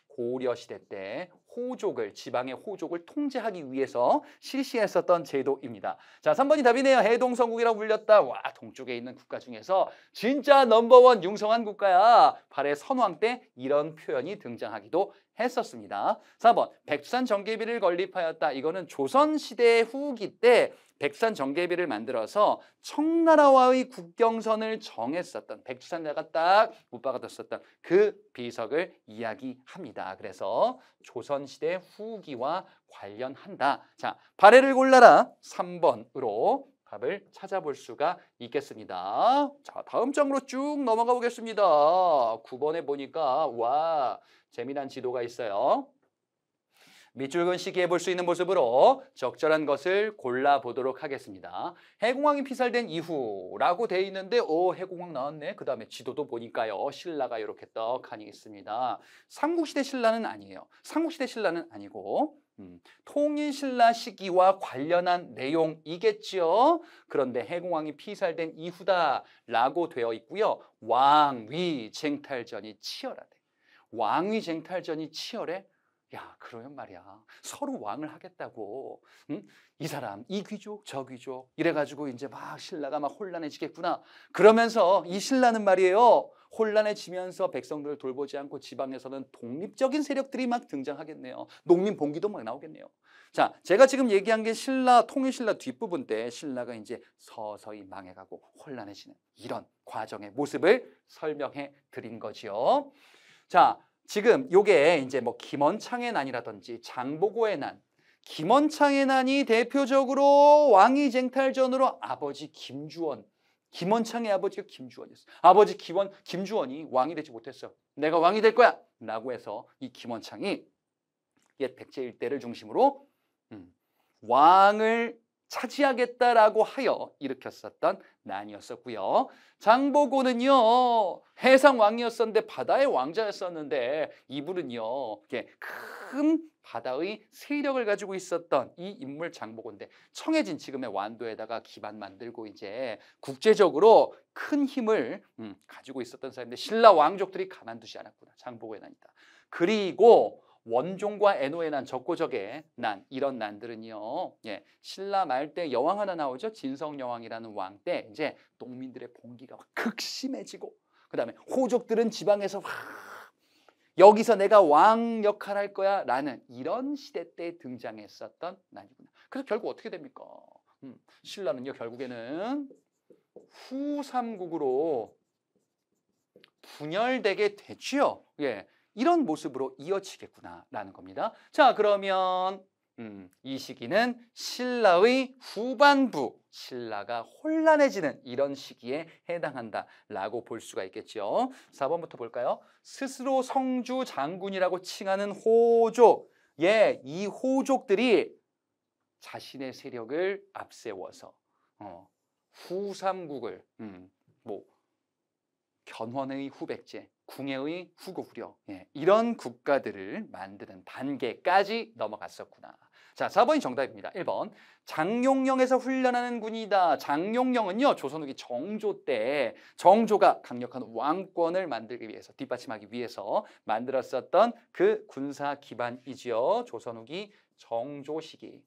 고려시대 때 호족을, 지방의 호족을 통제하기 위해서 실시했었던 제도입니다. 자, 3번이 답이네요. 해동성국이라고 불렸다. 와, 동쪽에 있는 국가 중에서 진짜 넘버원 융성한 국가야. 발해 선왕 때 이런 표현이 등장하기도 했었습니다. 4번 백두산 정계비를 건립하였다. 이거는 조선시대 후기 때 백두산 정계비를 만들어서 청나라와의 국경선을 정했었던, 백두산에다가 딱 못 박아뒀었던 그 비석을 이야기합니다. 그래서 조선시대 후기와 관련한다. 자, 발해를 골라라. 3번으로 답을 찾아볼 수가 있겠습니다. 자, 다음 장으로 쭉 넘어가 보겠습니다. 9번에 보니까 와, 재미난 지도가 있어요. 밑줄 그은 시기에 볼 수 있는 모습으로 적절한 것을 골라보도록 하겠습니다. 해공왕이 피살된 이후라고 돼 있는데 해공왕 나왔네. 그 다음에 지도도 보니까요. 신라가 이렇게 떡하니 있습니다. 삼국시대 신라는 아니에요. 삼국시대 신라는 아니고 통일신라 시기와 관련한 내용이겠죠. 그런데 해공왕이 피살된 이후다라고 되어 있고요. 왕위쟁탈전이 치열하대. 왕위쟁탈전이 치열해? 야, 그러면 말이야. 서로 왕을 하겠다고. 응? 이 사람, 이 귀족, 저 귀족. 이래가지고 이제 막 신라가 막 혼란해지겠구나. 그러면서 이 신라는 말이에요. 혼란해지면서 백성들을 돌보지 않고 지방에서는 독립적인 세력들이 막 등장하겠네요. 농민 봉기도 막 나오겠네요. 자, 제가 지금 얘기한 게 통일신라 뒷부분 때 신라가 이제 서서히 망해가고 혼란해지는 이런 과정의 모습을 설명해 드린 거지요. 자, 지금 요게 이제 뭐 김원창의 난이라든지 장보고의 난, 김원창의 난이 대표적으로 왕위쟁탈전으로 아버지 김주원, 김원창의 아버지가 김주원이었어. 아버지 김주원이 왕이 되지 못했어. 내가 왕이 될 거야 라고 해서 이 김원창이 옛 백제 일대를 중심으로 왕을 차지하겠다라고 하여 일으켰었던 난이었었고요. 장보고는요, 해상 왕이었었는데 바다의 왕자였었는데 이분은요, 이렇게 큰 바다의 세력을 가지고 있었던 이 인물 장보고인데 청해진 지금의 완도에다가 기반 만들고 이제 국제적으로 큰 힘을 가지고 있었던 사람인데 신라 왕족들이 가만두지 않았구나. 장보고의 난이다. 그리고 원종과 애노의 난, 적고적의 난, 이런 난들은요, 예, 신라 말 때 여왕 하나 나오죠. 진성여왕이라는 왕 때 이제 농민들의 봉기가 극심해지고, 그 다음에 호족들은 지방에서 여기서 내가 왕 역할 할 거야 라는 이런 시대 때 등장했었던 난이구나. 그래서 결국 어떻게 됩니까? 신라는요, 결국에는 후삼국으로 분열되게 되죠. 예. 이런 모습으로 이어지겠구나라는 겁니다. 자, 그러면 이 시기는 신라의 후반부, 신라가 혼란해지는 이런 시기에 해당한다라고 볼 수가 있겠죠. 4번부터 볼까요? 스스로 성주 장군이라고 칭하는 호족, 예, 이 호족들이 자신의 세력을 앞세워서 후삼국을 뭐 견훤의 후백제, 궁예의 후고구려, 예, 이런 국가들을 만드는 단계까지 넘어갔었구나. 자, 4번이 정답입니다. 1번 장룡령에서 훈련하는 군이다. 장룡령은요, 조선 후기 정조 때 정조가 강력한 왕권을 만들기 위해서, 뒷받침하기 위해서 만들었었던 그 군사 기반이지요. 조선 후기 정조 시기.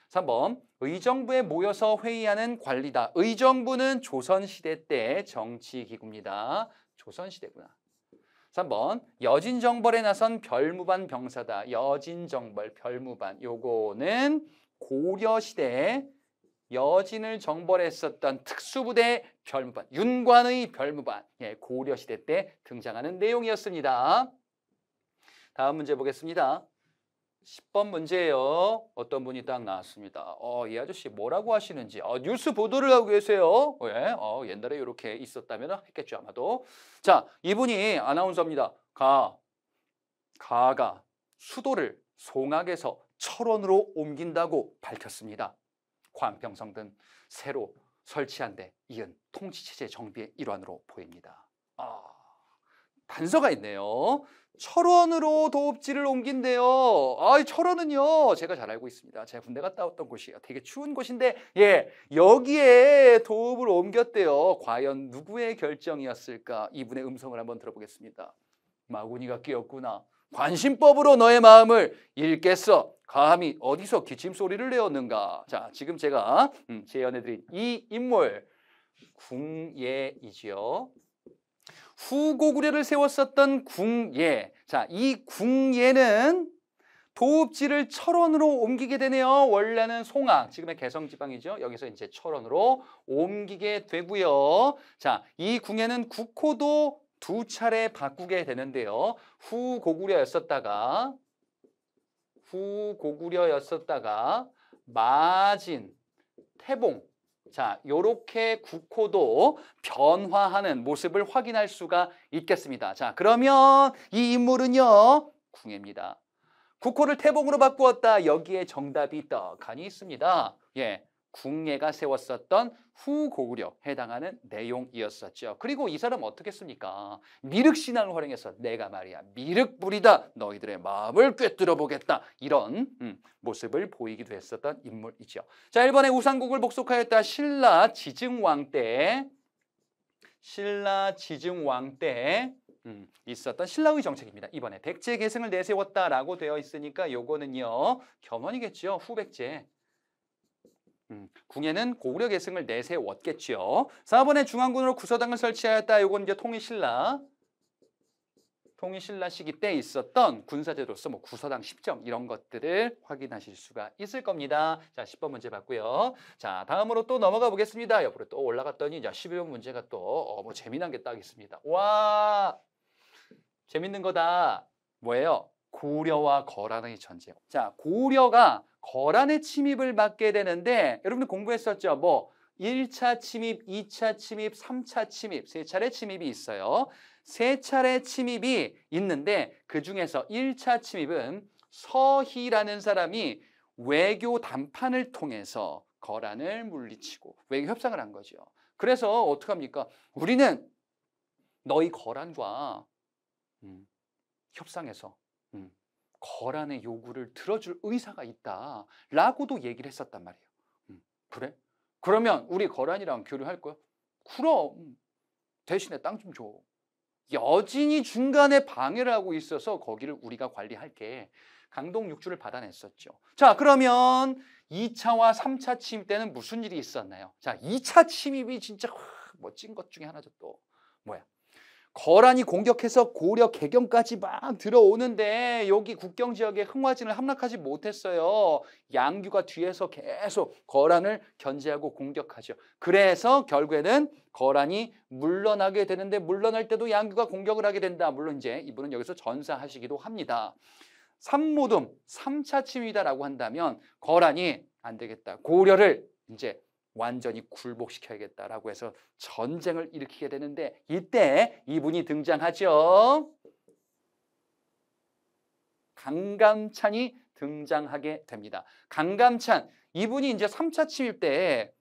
3번 의정부에 모여서 회의하는 관리다. 의정부는 조선시대 때 정치기구입니다. 조선시대구나. 3번 여진정벌에 나선 별무반 병사다. 여진정벌, 별무반, 요거는 고려시대에 여진을 정벌했었던 특수부대 별무반, 윤관의 별무반, 예, 고려시대 때 등장하는 내용이었습니다. 다음 문제 보겠습니다. 10번 문제예요. 어떤 분이 딱 나왔습니다. 이 아저씨 뭐라고 하시는지 뉴스 보도를 하고 계세요. 왜? 옛날에 이렇게 있었다면 했겠죠, 아마도. 자, 이분이 아나운서입니다. 가가 수도를 송악에서 철원으로 옮긴다고 밝혔습니다. 광평성 등 새로 설치한 데 이은 통치체제 정비의 일환으로 보입니다. 단서가 있네요. 철원으로 도읍지를 옮긴대요. 철원은요, 제가 잘 알고 있습니다. 제가 군대 갔다 왔던 곳이에요. 되게 추운 곳인데, 예, 여기에 도읍을 옮겼대요. 과연 누구의 결정이었을까? 이분의 음성을 한번 들어보겠습니다. 마구니가 끼었구나. 관심법으로 너의 마음을 읽겠어. 감히 어디서 기침 소리를 내었는가? 자, 지금 제가 재현해드린 이 인물 궁예이지요. 후고구려를 세웠었던 궁예. 자, 이 궁예는 도읍지를 철원으로 옮기게 되네요. 원래는 송악, 지금의 개성지방이죠. 여기서 이제 철원으로 옮기게 되고요. 자, 이 궁예는 국호도 2차례 바꾸게 되는데요. 후고구려였었다가 마진, 태봉, 자, 요렇게 국호도 변화하는 모습을 확인할 수가 있겠습니다. 자, 그러면 이 인물은요, 궁예입니다. 국호를 태봉으로 바꾸었다. 여기에 정답이 떡하니 있습니다. 예, 궁예가 세웠었던 후고구려 해당하는 내용이었었죠. 그리고 이 사람은 어떻게 했습니까? 미륵신앙을 활용해서 내가 말이야 미륵불이다 너희들의 마음을 꿰뚫어 보겠다 이런 모습을 보이기도 했었던 인물이죠. 자, 1번에 우상국을 복속하였다. 신라 지증왕 때 있었던 신라의 정책입니다. 이번에 백제 계승을 내세웠다라고 되어 있으니까 요거는요 겸언이겠죠. 후백제. 궁예는 고구려 계승을 내세웠겠죠. 4번에 중앙군으로 구서당을 설치하였다. 요건 이제 통일신라 시기 때 있었던 군사제도로서 뭐 구서당 10점 이런 것들을 확인하실 수가 있을 겁니다. 자, 10번 문제 봤고요. 자, 다음으로 또 넘어가 보겠습니다. 옆으로 또 올라갔더니 이제 11번 문제가 또 뭐 재미난 게 딱 있습니다. 와, 재밌는 거다. 뭐예요? 고려와 거란의 전쟁. 자, 고려가 거란의 침입을 받게 되는데 여러분들 공부했었죠? 뭐 1차 침입, 2차 침입, 3차 침입, 세 차례 침입이 있어요. 세 차례 침입이 있는데 그중에서 1차 침입은 서희라는 사람이 외교 담판을 통해서 거란을 물리치고 외교 협상을 한 거죠. 그래서 어떡합니까? 우리는 너희 거란과 협상해서 거란의 요구를 들어줄 의사가 있다라고도 얘기를 했었단 말이에요. 그래? 그러면 우리 거란이랑 교류할 거야? 그럼 대신에 땅 좀 줘. 여진이 중간에 방해를 하고 있어서 거기를 우리가 관리할게. 강동 6주를 받아냈었죠. 자, 그러면 2차와 3차 침입 때는 무슨 일이 있었나요? 자, 2차 침입이 진짜 멋진 것 중에 하나죠. 또 뭐야? 거란이 공격해서 고려 개경까지 막 들어오는데 여기 국경 지역에 흥화진을 함락하지 못했어요. 양규가 뒤에서 계속 거란을 견제하고 공격하죠. 그래서 결국에는 거란이 물러나게 되는데 물러날 때도 양규가 공격을 하게 된다. 물론 이제 이분은 여기서 전사하시기도 합니다. 삼모듬 3차 침입이다라고 한다면 거란이 안 되겠다. 고려를 이제 완전히 굴복시켜야겠다라고 해서 전쟁을 일으키게 되는데 이때 이분이 등장하죠. 강감찬이 등장하게 됩니다. 강감찬 이분이 이제 3차 침입 때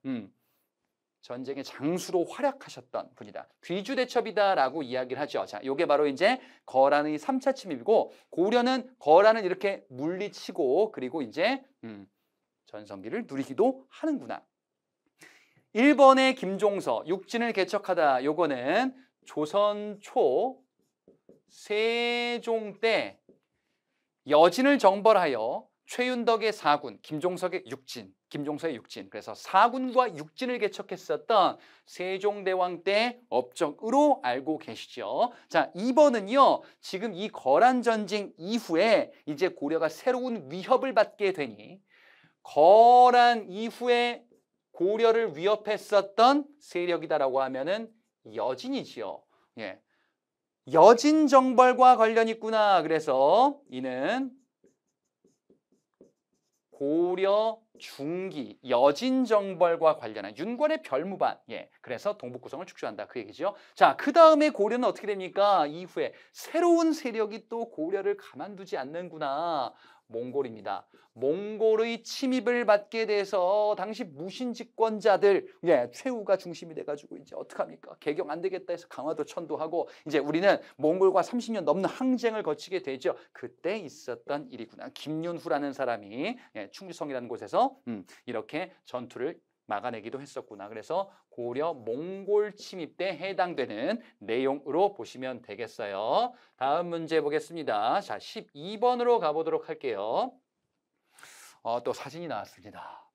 전쟁의 장수로 활약하셨던 분이다. 귀주대첩이다라고 이야기를 하죠. 자, 요게 바로 이제 거란의 3차 침입이고 고려는 거란을 이렇게 물리치고 그리고 이제 전성기를 누리기도 하는구나. 1번의 김종서 육진을 개척하다. 요거는 조선 초 세종 때 여진을 정벌하여 최윤덕의 4군, 김종서의 6진. 그래서 4군과 6진을 개척했었던 세종대왕 때 업적으로 알고 계시죠. 자, 2번은요. 지금 이 거란 전쟁 이후에 이제 고려가 새로운 위협을 받게 되니 거란 이후에 고려를 위협했었던 세력이다라고 하면은 여진이지요. 예. 여진 정벌과 관련이 있구나. 그래서 이는 고려 중기 여진 정벌과 관련한 윤권의 별무반. 예. 그래서 동북 구성을 축소한다. 그 얘기죠. 자, 그 다음에 고려는 어떻게 됩니까? 이후에 새로운 세력이 또 고려를 가만두지 않는구나. 몽골입니다. 몽골의 침입을 받게 돼서 당시 무신 집권자들 최후가 중심이 돼가지고 이제 어떡합니까? 개경 안 되겠다 해서 강화도 천도하고 이제 우리는 몽골과 30년 넘는 항쟁을 거치게 되죠. 그때 있었던 일이구나. 김윤후라는 사람이 충주성이라는 곳에서 이렇게 전투를 막아내기도 했었구나. 그래서 고려 몽골 침입 때 해당되는 내용으로 보시면 되겠어요. 다음 문제 보겠습니다. 자, 12번으로 가보도록 할게요. 또 사진이 나왔습니다.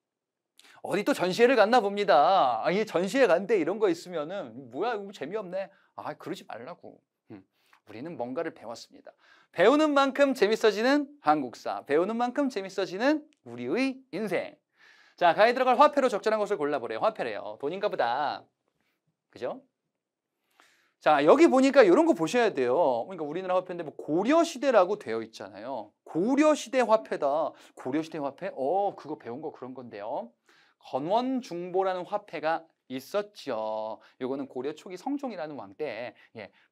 어디 또 전시회를 갔나 봅니다. 이 전시회 간데 이런 거 있으면은 뭐야 이거 재미없네. 그러지 말라고. 우리는 뭔가를 배웠습니다. 배우는 만큼 재밌어지는 한국사, 배우는 만큼 재밌어지는 우리의 인생. 자, 가에 들어갈 화폐로 적절한 것을 골라보래요. 화폐래요. 돈인가 보다. 그죠? 자, 여기 보니까 이런 거 보셔야 돼요. 그러니까 우리나라 화폐인데 뭐 고려시대라고 되어 있잖아요. 고려시대 화폐다. 고려시대 화폐? 그거 배운 거 그런 건데요. 건원중보라는 화폐가 있었죠. 요거는 고려 초기 성종이라는 왕 때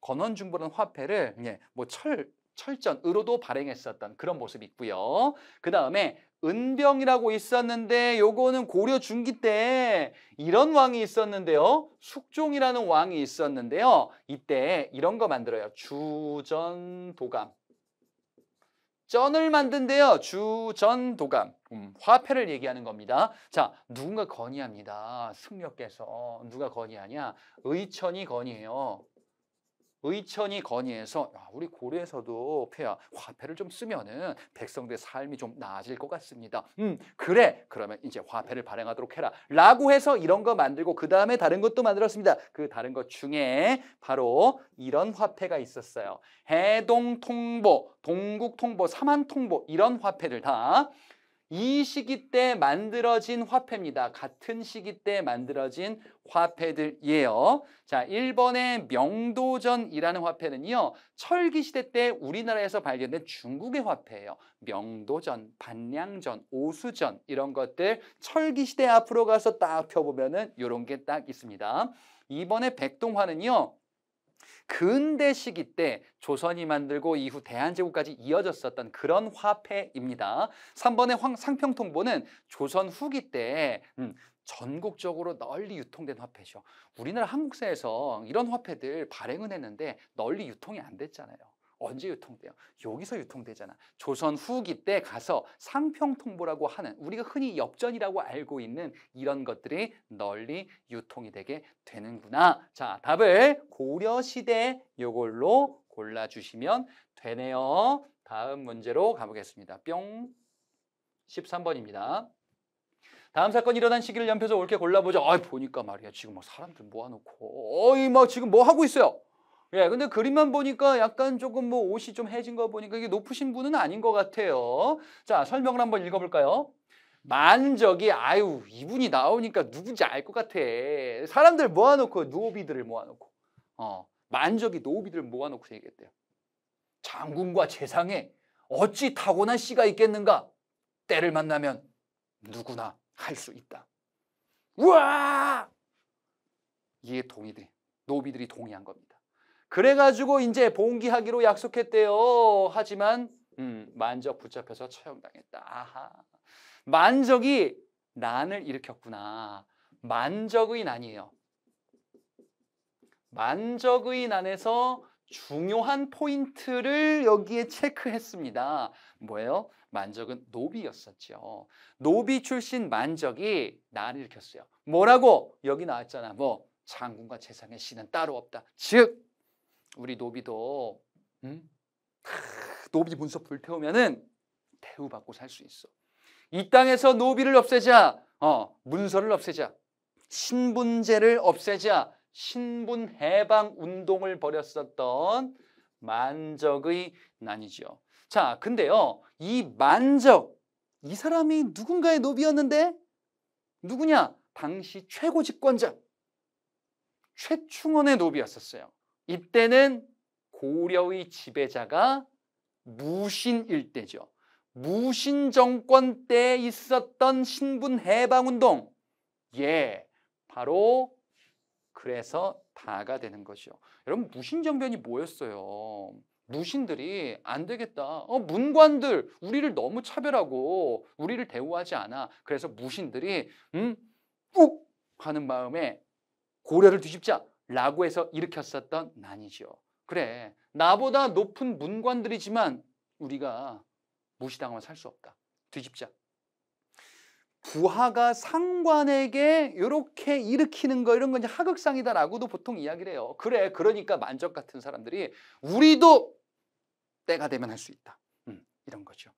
건원중보라는 화폐를 뭐 철 철전으로도 발행했었던 그런 모습이 있고요. 그 다음에 은병이라고 있었는데 요거는 고려 중기 때 이런 왕이 있었는데요. 숙종이라는 왕이 있었는데요. 이때 이런 거 만들어요. 주전도감. 전을 만든대요. 주전도감. 화폐를 얘기하는 겁니다. 자, 누군가 건의합니다. 승려께서. 누가 건의하냐? 의천이 건의해요. 의천이 건의해서 우리 고려에서도 폐하 화폐를 좀 쓰면은 백성들의 삶이 좀 나아질 것 같습니다. 그래. 그러면 이제 화폐를 발행하도록 해라. 라고 해서 이런 거 만들고 그 다음에 다른 것도 만들었습니다. 그 다른 것 중에 바로 이런 화폐가 있었어요. 해동통보, 동국통보, 삼한통보 이런 화폐들 다 이 시기 때 만들어진 화폐입니다. 같은 시기 때 만들어진 화폐들이에요. 자, 1번의 명도전이라는 화폐는요. 철기 시대 때 우리나라에서 발견된 중국의 화폐예요. 명도전, 반량전, 오수전 이런 것들 철기 시대 앞으로 가서 딱 펴보면은 이런 게 딱 있습니다. 2번의 백동화는요. 근대 시기 때 조선이 만들고 이후 대한제국까지 이어졌었던 그런 화폐입니다. 3번의 상평통보는 조선 후기 때 전국적으로 널리 유통된 화폐죠. 우리나라 한국사에서 이런 화폐들 발행은 했는데 널리 유통이 안 됐잖아요. 언제 유통돼요? 여기서 유통되잖아. 조선 후기 때 가서 상평통보라고 하는 우리가 흔히 엽전이라고 알고 있는 이런 것들이 널리 유통이 되게 되는구나. 자, 답을 고려시대 요걸로 골라주시면 되네요. 다음 문제로 가보겠습니다. 뿅. 13번입니다. 다음 사건이 일어난 시기를 연표해서 옳게 골라보자. 보니까 말이야. 지금 막 사람들 모아놓고 막 지금 뭐 하고 있어요. 예, 근데 그림만 보니까 약간 조금 뭐 옷이 좀 해진 거 보니까 이게 높으신 분은 아닌 것 같아요. 자, 설명을 한번 읽어볼까요? 만적이 이분이 나오니까 누군지 알 것 같아. 사람들 모아놓고 노비들을 모아놓고 만적이 노비들을 모아놓고 얘기했대요. 장군과 재상에 어찌 타고난 씨가 있겠는가? 때를 만나면 누구나 할 수 있다. 우와! 이게 노비들이 동의한 겁니다. 그래가지고 이제 봉기하기로 약속했대요. 하지만 만적 붙잡혀서 처형당했다. 아하. 만적이 난을 일으켰구나. 만적의 난이에요. 만적의 난에서 중요한 포인트를 여기에 체크했습니다. 뭐예요? 만적은 노비였었죠. 노비 출신 만적이 난을 일으켰어요. 뭐라고? 여기 나왔잖아. 장군과 재상의 씨는 따로 없다. 즉 우리 노비도 노비 문서 불태우면은 대우받고 살 수 있어. 이 땅에서 노비를 없애자. 문서를 없애자. 신분제를 없애자. 신분 해방 운동을 벌였었던 만적의 난이죠. 자, 근데요. 이 만적, 이 사람이 누군가의 노비였는데 누구냐? 당시 최고 집권자 최충원의 노비였었어요. 이때는 고려의 지배자가 무신일 때죠. 무신 정권 때 있었던 신분 해방운동. 바로 그래서 다가 되는 거죠. 여러분 무신정변이 뭐였어요? 무신들이 안 되겠다. 문관들 우리를 너무 차별하고 우리를 대우하지 않아. 그래서 무신들이 욱 하는 마음에 고려를 뒤집자. 라고 해서 일으켰었던 난이죠. 그래, 나보다 높은 문관들이지만 우리가 무시당하면 살 수 없다. 뒤집자. 부하가 상관에게 이렇게 일으키는 거 이런 건 하극상이다라고도 보통 이야기를 해요. 그래, 그러니까 만적 같은 사람들이 우리도 때가 되면 할 수 있다. 이런 거죠.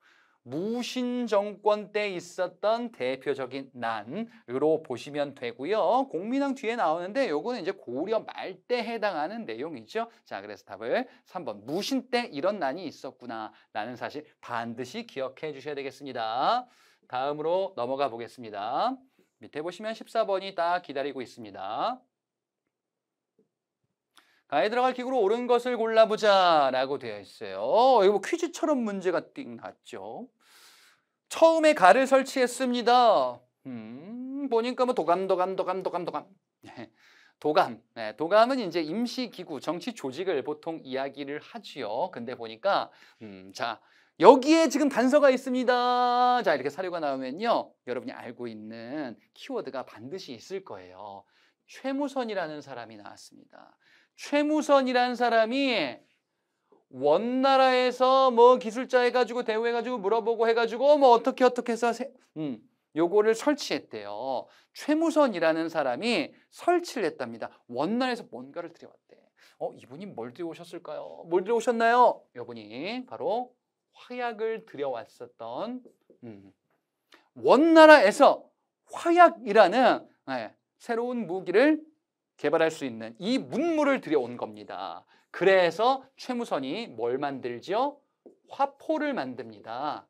무신 정권 때 있었던 대표적인 난으로 보시면 되고요. 공민왕 뒤에 나오는데 요거는 이제 고려 말 때 해당하는 내용이죠. 자, 그래서 답을 3번 무신 때 이런 난이 있었구나 라는 사실 반드시 기억해 주셔야 되겠습니다. 다음으로 넘어가 보겠습니다. 밑에 보시면 14번이 딱 기다리고 있습니다. 가에 들어갈 기구로 옳은 것을 골라보자 라고 되어 있어요. 이거 퀴즈처럼 문제가 띵 났죠. 처음에 가를 설치했습니다. 보니까 도감. 도감. 네, 도감은 이제 임시기구, 정치 조직을 보통 이야기를 하지요. 근데 보니까, 자, 여기에 지금 단서가 있습니다. 자, 이렇게 사료가 나오면요. 여러분이 알고 있는 키워드가 반드시 있을 거예요. 최무선이라는 사람이 나왔습니다. 최무선이라는 사람이 원나라에서 뭐 기술자 해가지고 대우해가지고 물어보고 해가지고 뭐 어떻게 해서 요거를 설치했대요. 최무선이라는 사람이 설치를 했답니다. 원나라에서 뭔가를 들여왔대. 이분이 뭘 들여오셨을까요? 뭘 들여오셨나요? 이분이 바로 화약을 들여왔었던 원나라에서 화약이라는 새로운 무기를 개발할 수 있는 이 문물을 들여온 겁니다. 그래서 최무선이 뭘 만들죠? 화포를 만듭니다.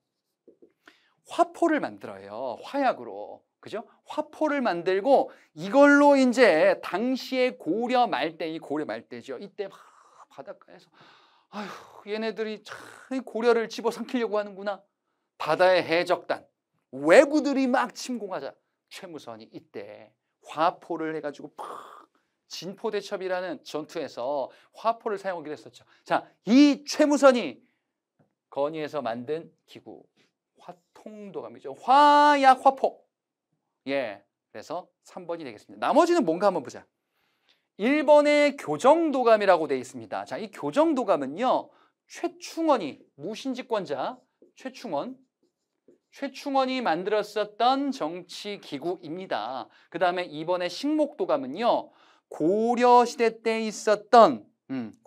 화포를 만들어요. 화약으로. 그죠? 화포를 만들고 이걸로 이제 당시에 고려 말대, 이 고려 말대죠. 이때 막 바닷가에서 아휴, 얘네들이 참 고려를 집어삼키려고 하는구나. 바다의 해적단, 왜구들이 막 침공하자. 최무선이 이때 화포를 해가지고 진포대첩이라는 전투에서 화포를 사용하기로 했었죠. 자, 이 최무선이 건의해서 만든 기구, 화통도감이죠. 화약 화포. 예, 그래서 3번이 되겠습니다. 나머지는 뭔가 한번 보자. 1번에 교정도감이라고 되어 있습니다. 자, 이 교정도감은요, 최충원이, 무신집권자 최충원이 만들었었던 정치기구입니다. 그 다음에 2번에 식목도감은요, 고려시대 때 있었던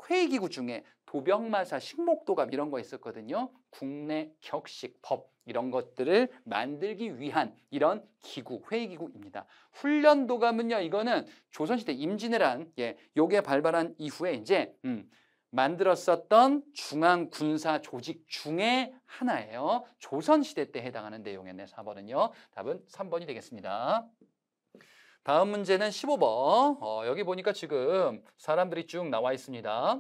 회의기구 중에 도병마사, 식목도감 이런 거 있었거든요. 국내 격식, 법 이런 것들을 만들기 위한 이런 기구, 회의기구입니다. 훈련도감은요, 이거는 조선시대 임진왜란, 요게 발발한 이후에 이제 만들었었던 중앙군사 조직 중에 하나예요. 조선시대 때 해당하는 내용이었네. 4번은요. 답은 3번이 되겠습니다. 다음 문제는 15번. 여기 보니까 지금 사람들이 쭉 나와 있습니다.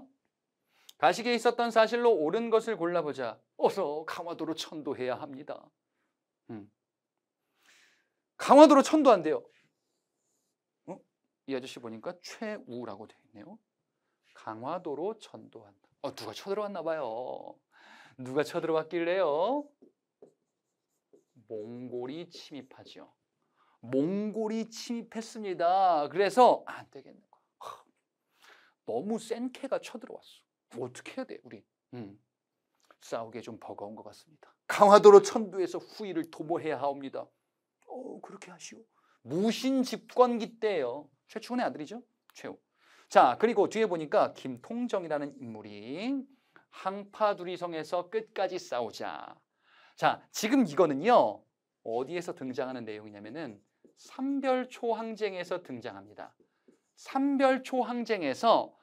가시기에 있었던 사실로 옳은 것을 골라보자. 어서 강화도로 천도해야 합니다. 강화도로 천도한대요. 이 아저씨 보니까 최우라고 되어 있네요. 강화도로 천도한다. 누가 쳐들어왔나 봐요. 누가 쳐들어왔길래요? 몽골이 침입하죠. 몽골이 침입했습니다. 그래서 안 되겠는 거야. 너무 센 캐가 쳐들어왔어. 어떻게 해야 돼, 우리? 싸우기 좀 버거운 것 같습니다. 강화도로 천도해서 후일을 도모해야 하옵니다. 그렇게 하시오. 무신 집권기 때예요. 최충원의 아들이죠, 최우. 자, 그리고 뒤에 보니까 김통정이라는 인물이 항파두리성에서 끝까지 싸우자. 자, 지금 이거는요, 어디에서 등장하는 내용이냐면은 삼별초 항쟁에서 등장합니다. 삼별초 항쟁에서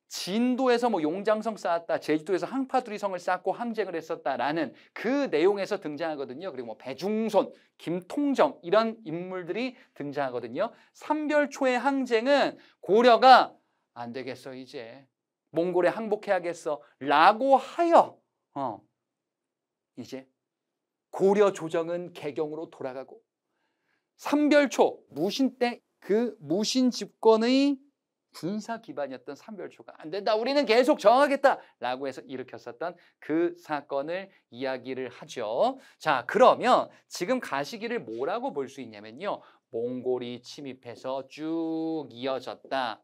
진도에서 뭐 용장성 쌓았다, 제주도에서 항파두리성을 쌓고 항쟁을 했었다라는 그 내용에서 등장하거든요. 그리고 뭐 배중손, 김통정 이런 인물들이 등장하거든요. 삼별초의 항쟁은 고려가 안 되겠어, 이제 몽골에 항복해야겠어 라고 하여 이제 고려 조정은 개경으로 돌아가고 삼별초, 무신 때 그 무신 집권의 군사 기반이었던 삼별초가 안 된다, 우리는 계속 저항하겠다라고 해서 일으켰었던 그 사건을 이야기를 하죠. 자, 그러면 지금 가시기를 뭐라고 볼 수 있냐면요, 몽골이 침입해서 쭉 이어졌다.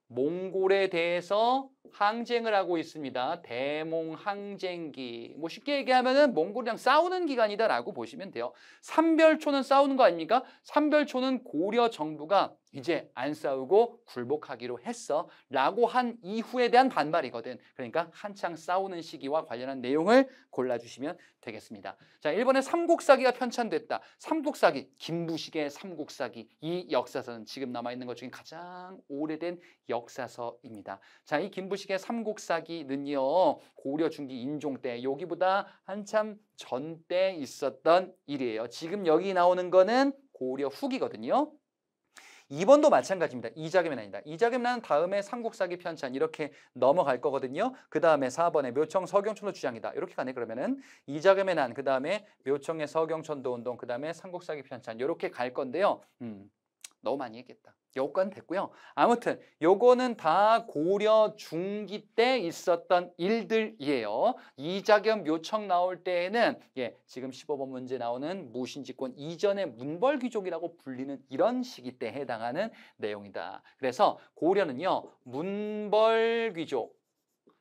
몽골에 대해서 항쟁을 하고 있습니다. 대몽항쟁기. 뭐 쉽게 얘기하면은 몽골이랑 싸우는 기간이다라고 보시면 돼요. 삼별초는 싸우는 거 아닙니까? 삼별초는 고려 정부가 이제 안 싸우고 굴복하기로 했어 라고 한 이후에 대한 반발이거든. 그러니까 한창 싸우는 시기와 관련한 내용을 골라주시면 되겠습니다. 자, 1번에 삼국사기가 편찬됐다. 삼국사기, 김부식의 삼국사기. 이 역사서는 지금 남아있는 것 중에 가장 오래된 역사서입니다. 자, 이 김부식의 삼국사기는요, 고려 중기 인종 때, 여기보다 한참 전 때 있었던 일이에요. 지금 여기 나오는 거는 고려 후기거든요. 2번도 마찬가지입니다. 이자겸의난이다. 이자겸의난은 다음에 삼국사기 편찬 이렇게 넘어갈 거거든요. 그 다음에 4번에 묘청 서경천도 주장이다. 이렇게 가네. 그러면은 이자겸의난, 그 다음에 묘청의 서경천도 운동, 그 다음에 삼국사기 편찬 이렇게 갈 건데요. 너무 많이 했겠다. 요건 됐고요. 아무튼 요거는 다 고려 중기 때 있었던 일들이에요. 이자겸 묘청 나올 때에는 지금 15번 문제 나오는 무신지권 이전의 문벌귀족이라고 불리는 이런 시기 때 해당하는 내용이다. 그래서 고려는요. 문벌귀족,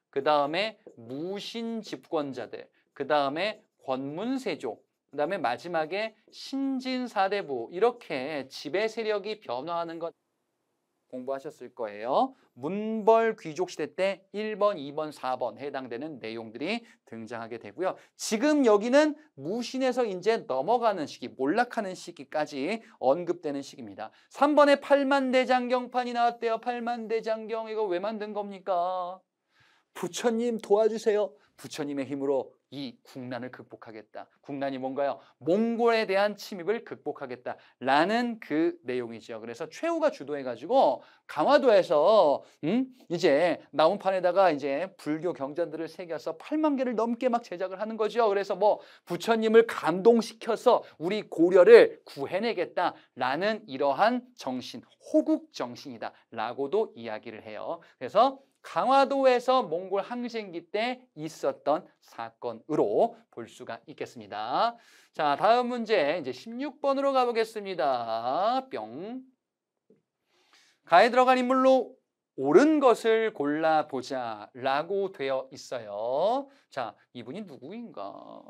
그 다음에 무신집권자들, 그 다음에 권문세족, 그 다음에 마지막에 신진사대부 이렇게 지배 세력이 변화하는 것 공부하셨을 거예요. 문벌 귀족 시대 때 1번, 2번, 4번 해당되는 내용들이 등장하게 되고요. 지금 여기는 무신에서 이제 넘어가는 시기, 몰락하는 시기까지 언급되는 시기입니다. 3번에 팔만대장경판이 나왔대요. 팔만대장경 이거 왜 만든 겁니까? 부처님 도와주세요. 부처님의 힘으로 이 국난을 극복하겠다. 국난이 뭔가요? 몽골에 대한 침입을 극복하겠다라는 그 내용이죠. 그래서 최후가 주도해가지고 강화도에서 이제 나무판에다가 이제 불교 경전들을 새겨서 8만 개를 넘게 막 제작을 하는 거죠. 그래서 뭐 부처님을 감동시켜서 우리 고려를 구해내겠다라는 이러한 정신, 호국 정신이다라고도 이야기를 해요. 그래서 강화도에서 몽골 항쟁기 때 있었던 사건으로 볼 수가 있겠습니다. 자, 다음 문제 이제 16번으로 가보겠습니다. 뿅. 가에 들어간 인물로 옳은 것을 골라보자 라고 되어 있어요. 자, 이분이 누구인가?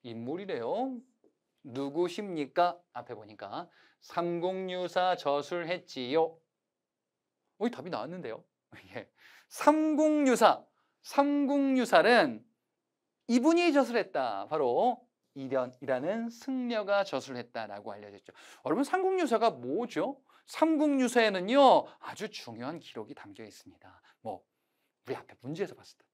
인물이래요. 누구십니까? 앞에 보니까 삼국유사 저술했지요. 답이 나왔는데요. 삼국유사. 삼국유사는 이분이 저술했다. 바로 이련이라는 승려가 저술했다라고 알려졌죠. 여러분 삼국유사가 뭐죠? 삼국유사에는요 아주 중요한 기록이 담겨 있습니다. 우리 앞에 문제에서 봤을 때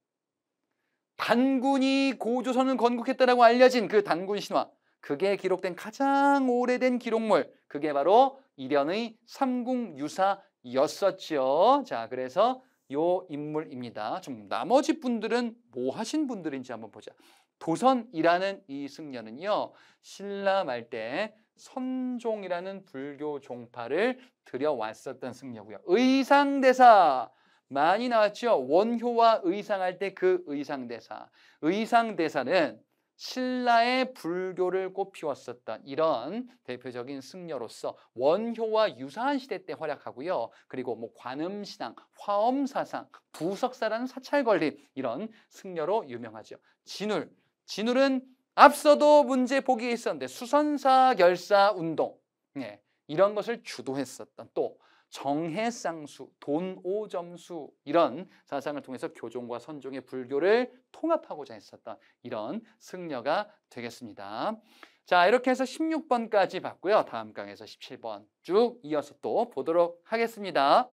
단군이 고조선을 건국했다라고 알려진 그 단군 신화, 그게 기록된 가장 오래된 기록물, 그게 바로 이련의 삼국유사였었죠. 자, 그래서 요 인물입니다. 좀 나머지 분들은 뭐 하신 분들인지 한번 보자. 도선이라는 이 승려는요, 신라 말 때 선종이라는 불교 종파를 들여왔었던 승려고요. 의상대사 많이 나왔죠. 원효와 의상할 때 그 의상대사. 의상대사는 신라의 불교를 꽃피웠었던 이런 대표적인 승려로서 원효와 유사한 시대 때 활약하고요. 그리고 관음신앙, 화엄사상, 부석사라는 사찰 건립 이런 승려로 유명하죠. 진울은 앞서도 문제 보기에 있었는데 수선사 결사 운동 이런 것을 주도했었던, 또 정해쌍수, 돈오점수 이런 사상을 통해서 교종과 선종의 불교를 통합하고자 했었던 이런 승려가 되겠습니다. 자, 이렇게 해서 16번까지 봤고요. 다음 강에서 17번 쭉 이어서 또 보도록 하겠습니다.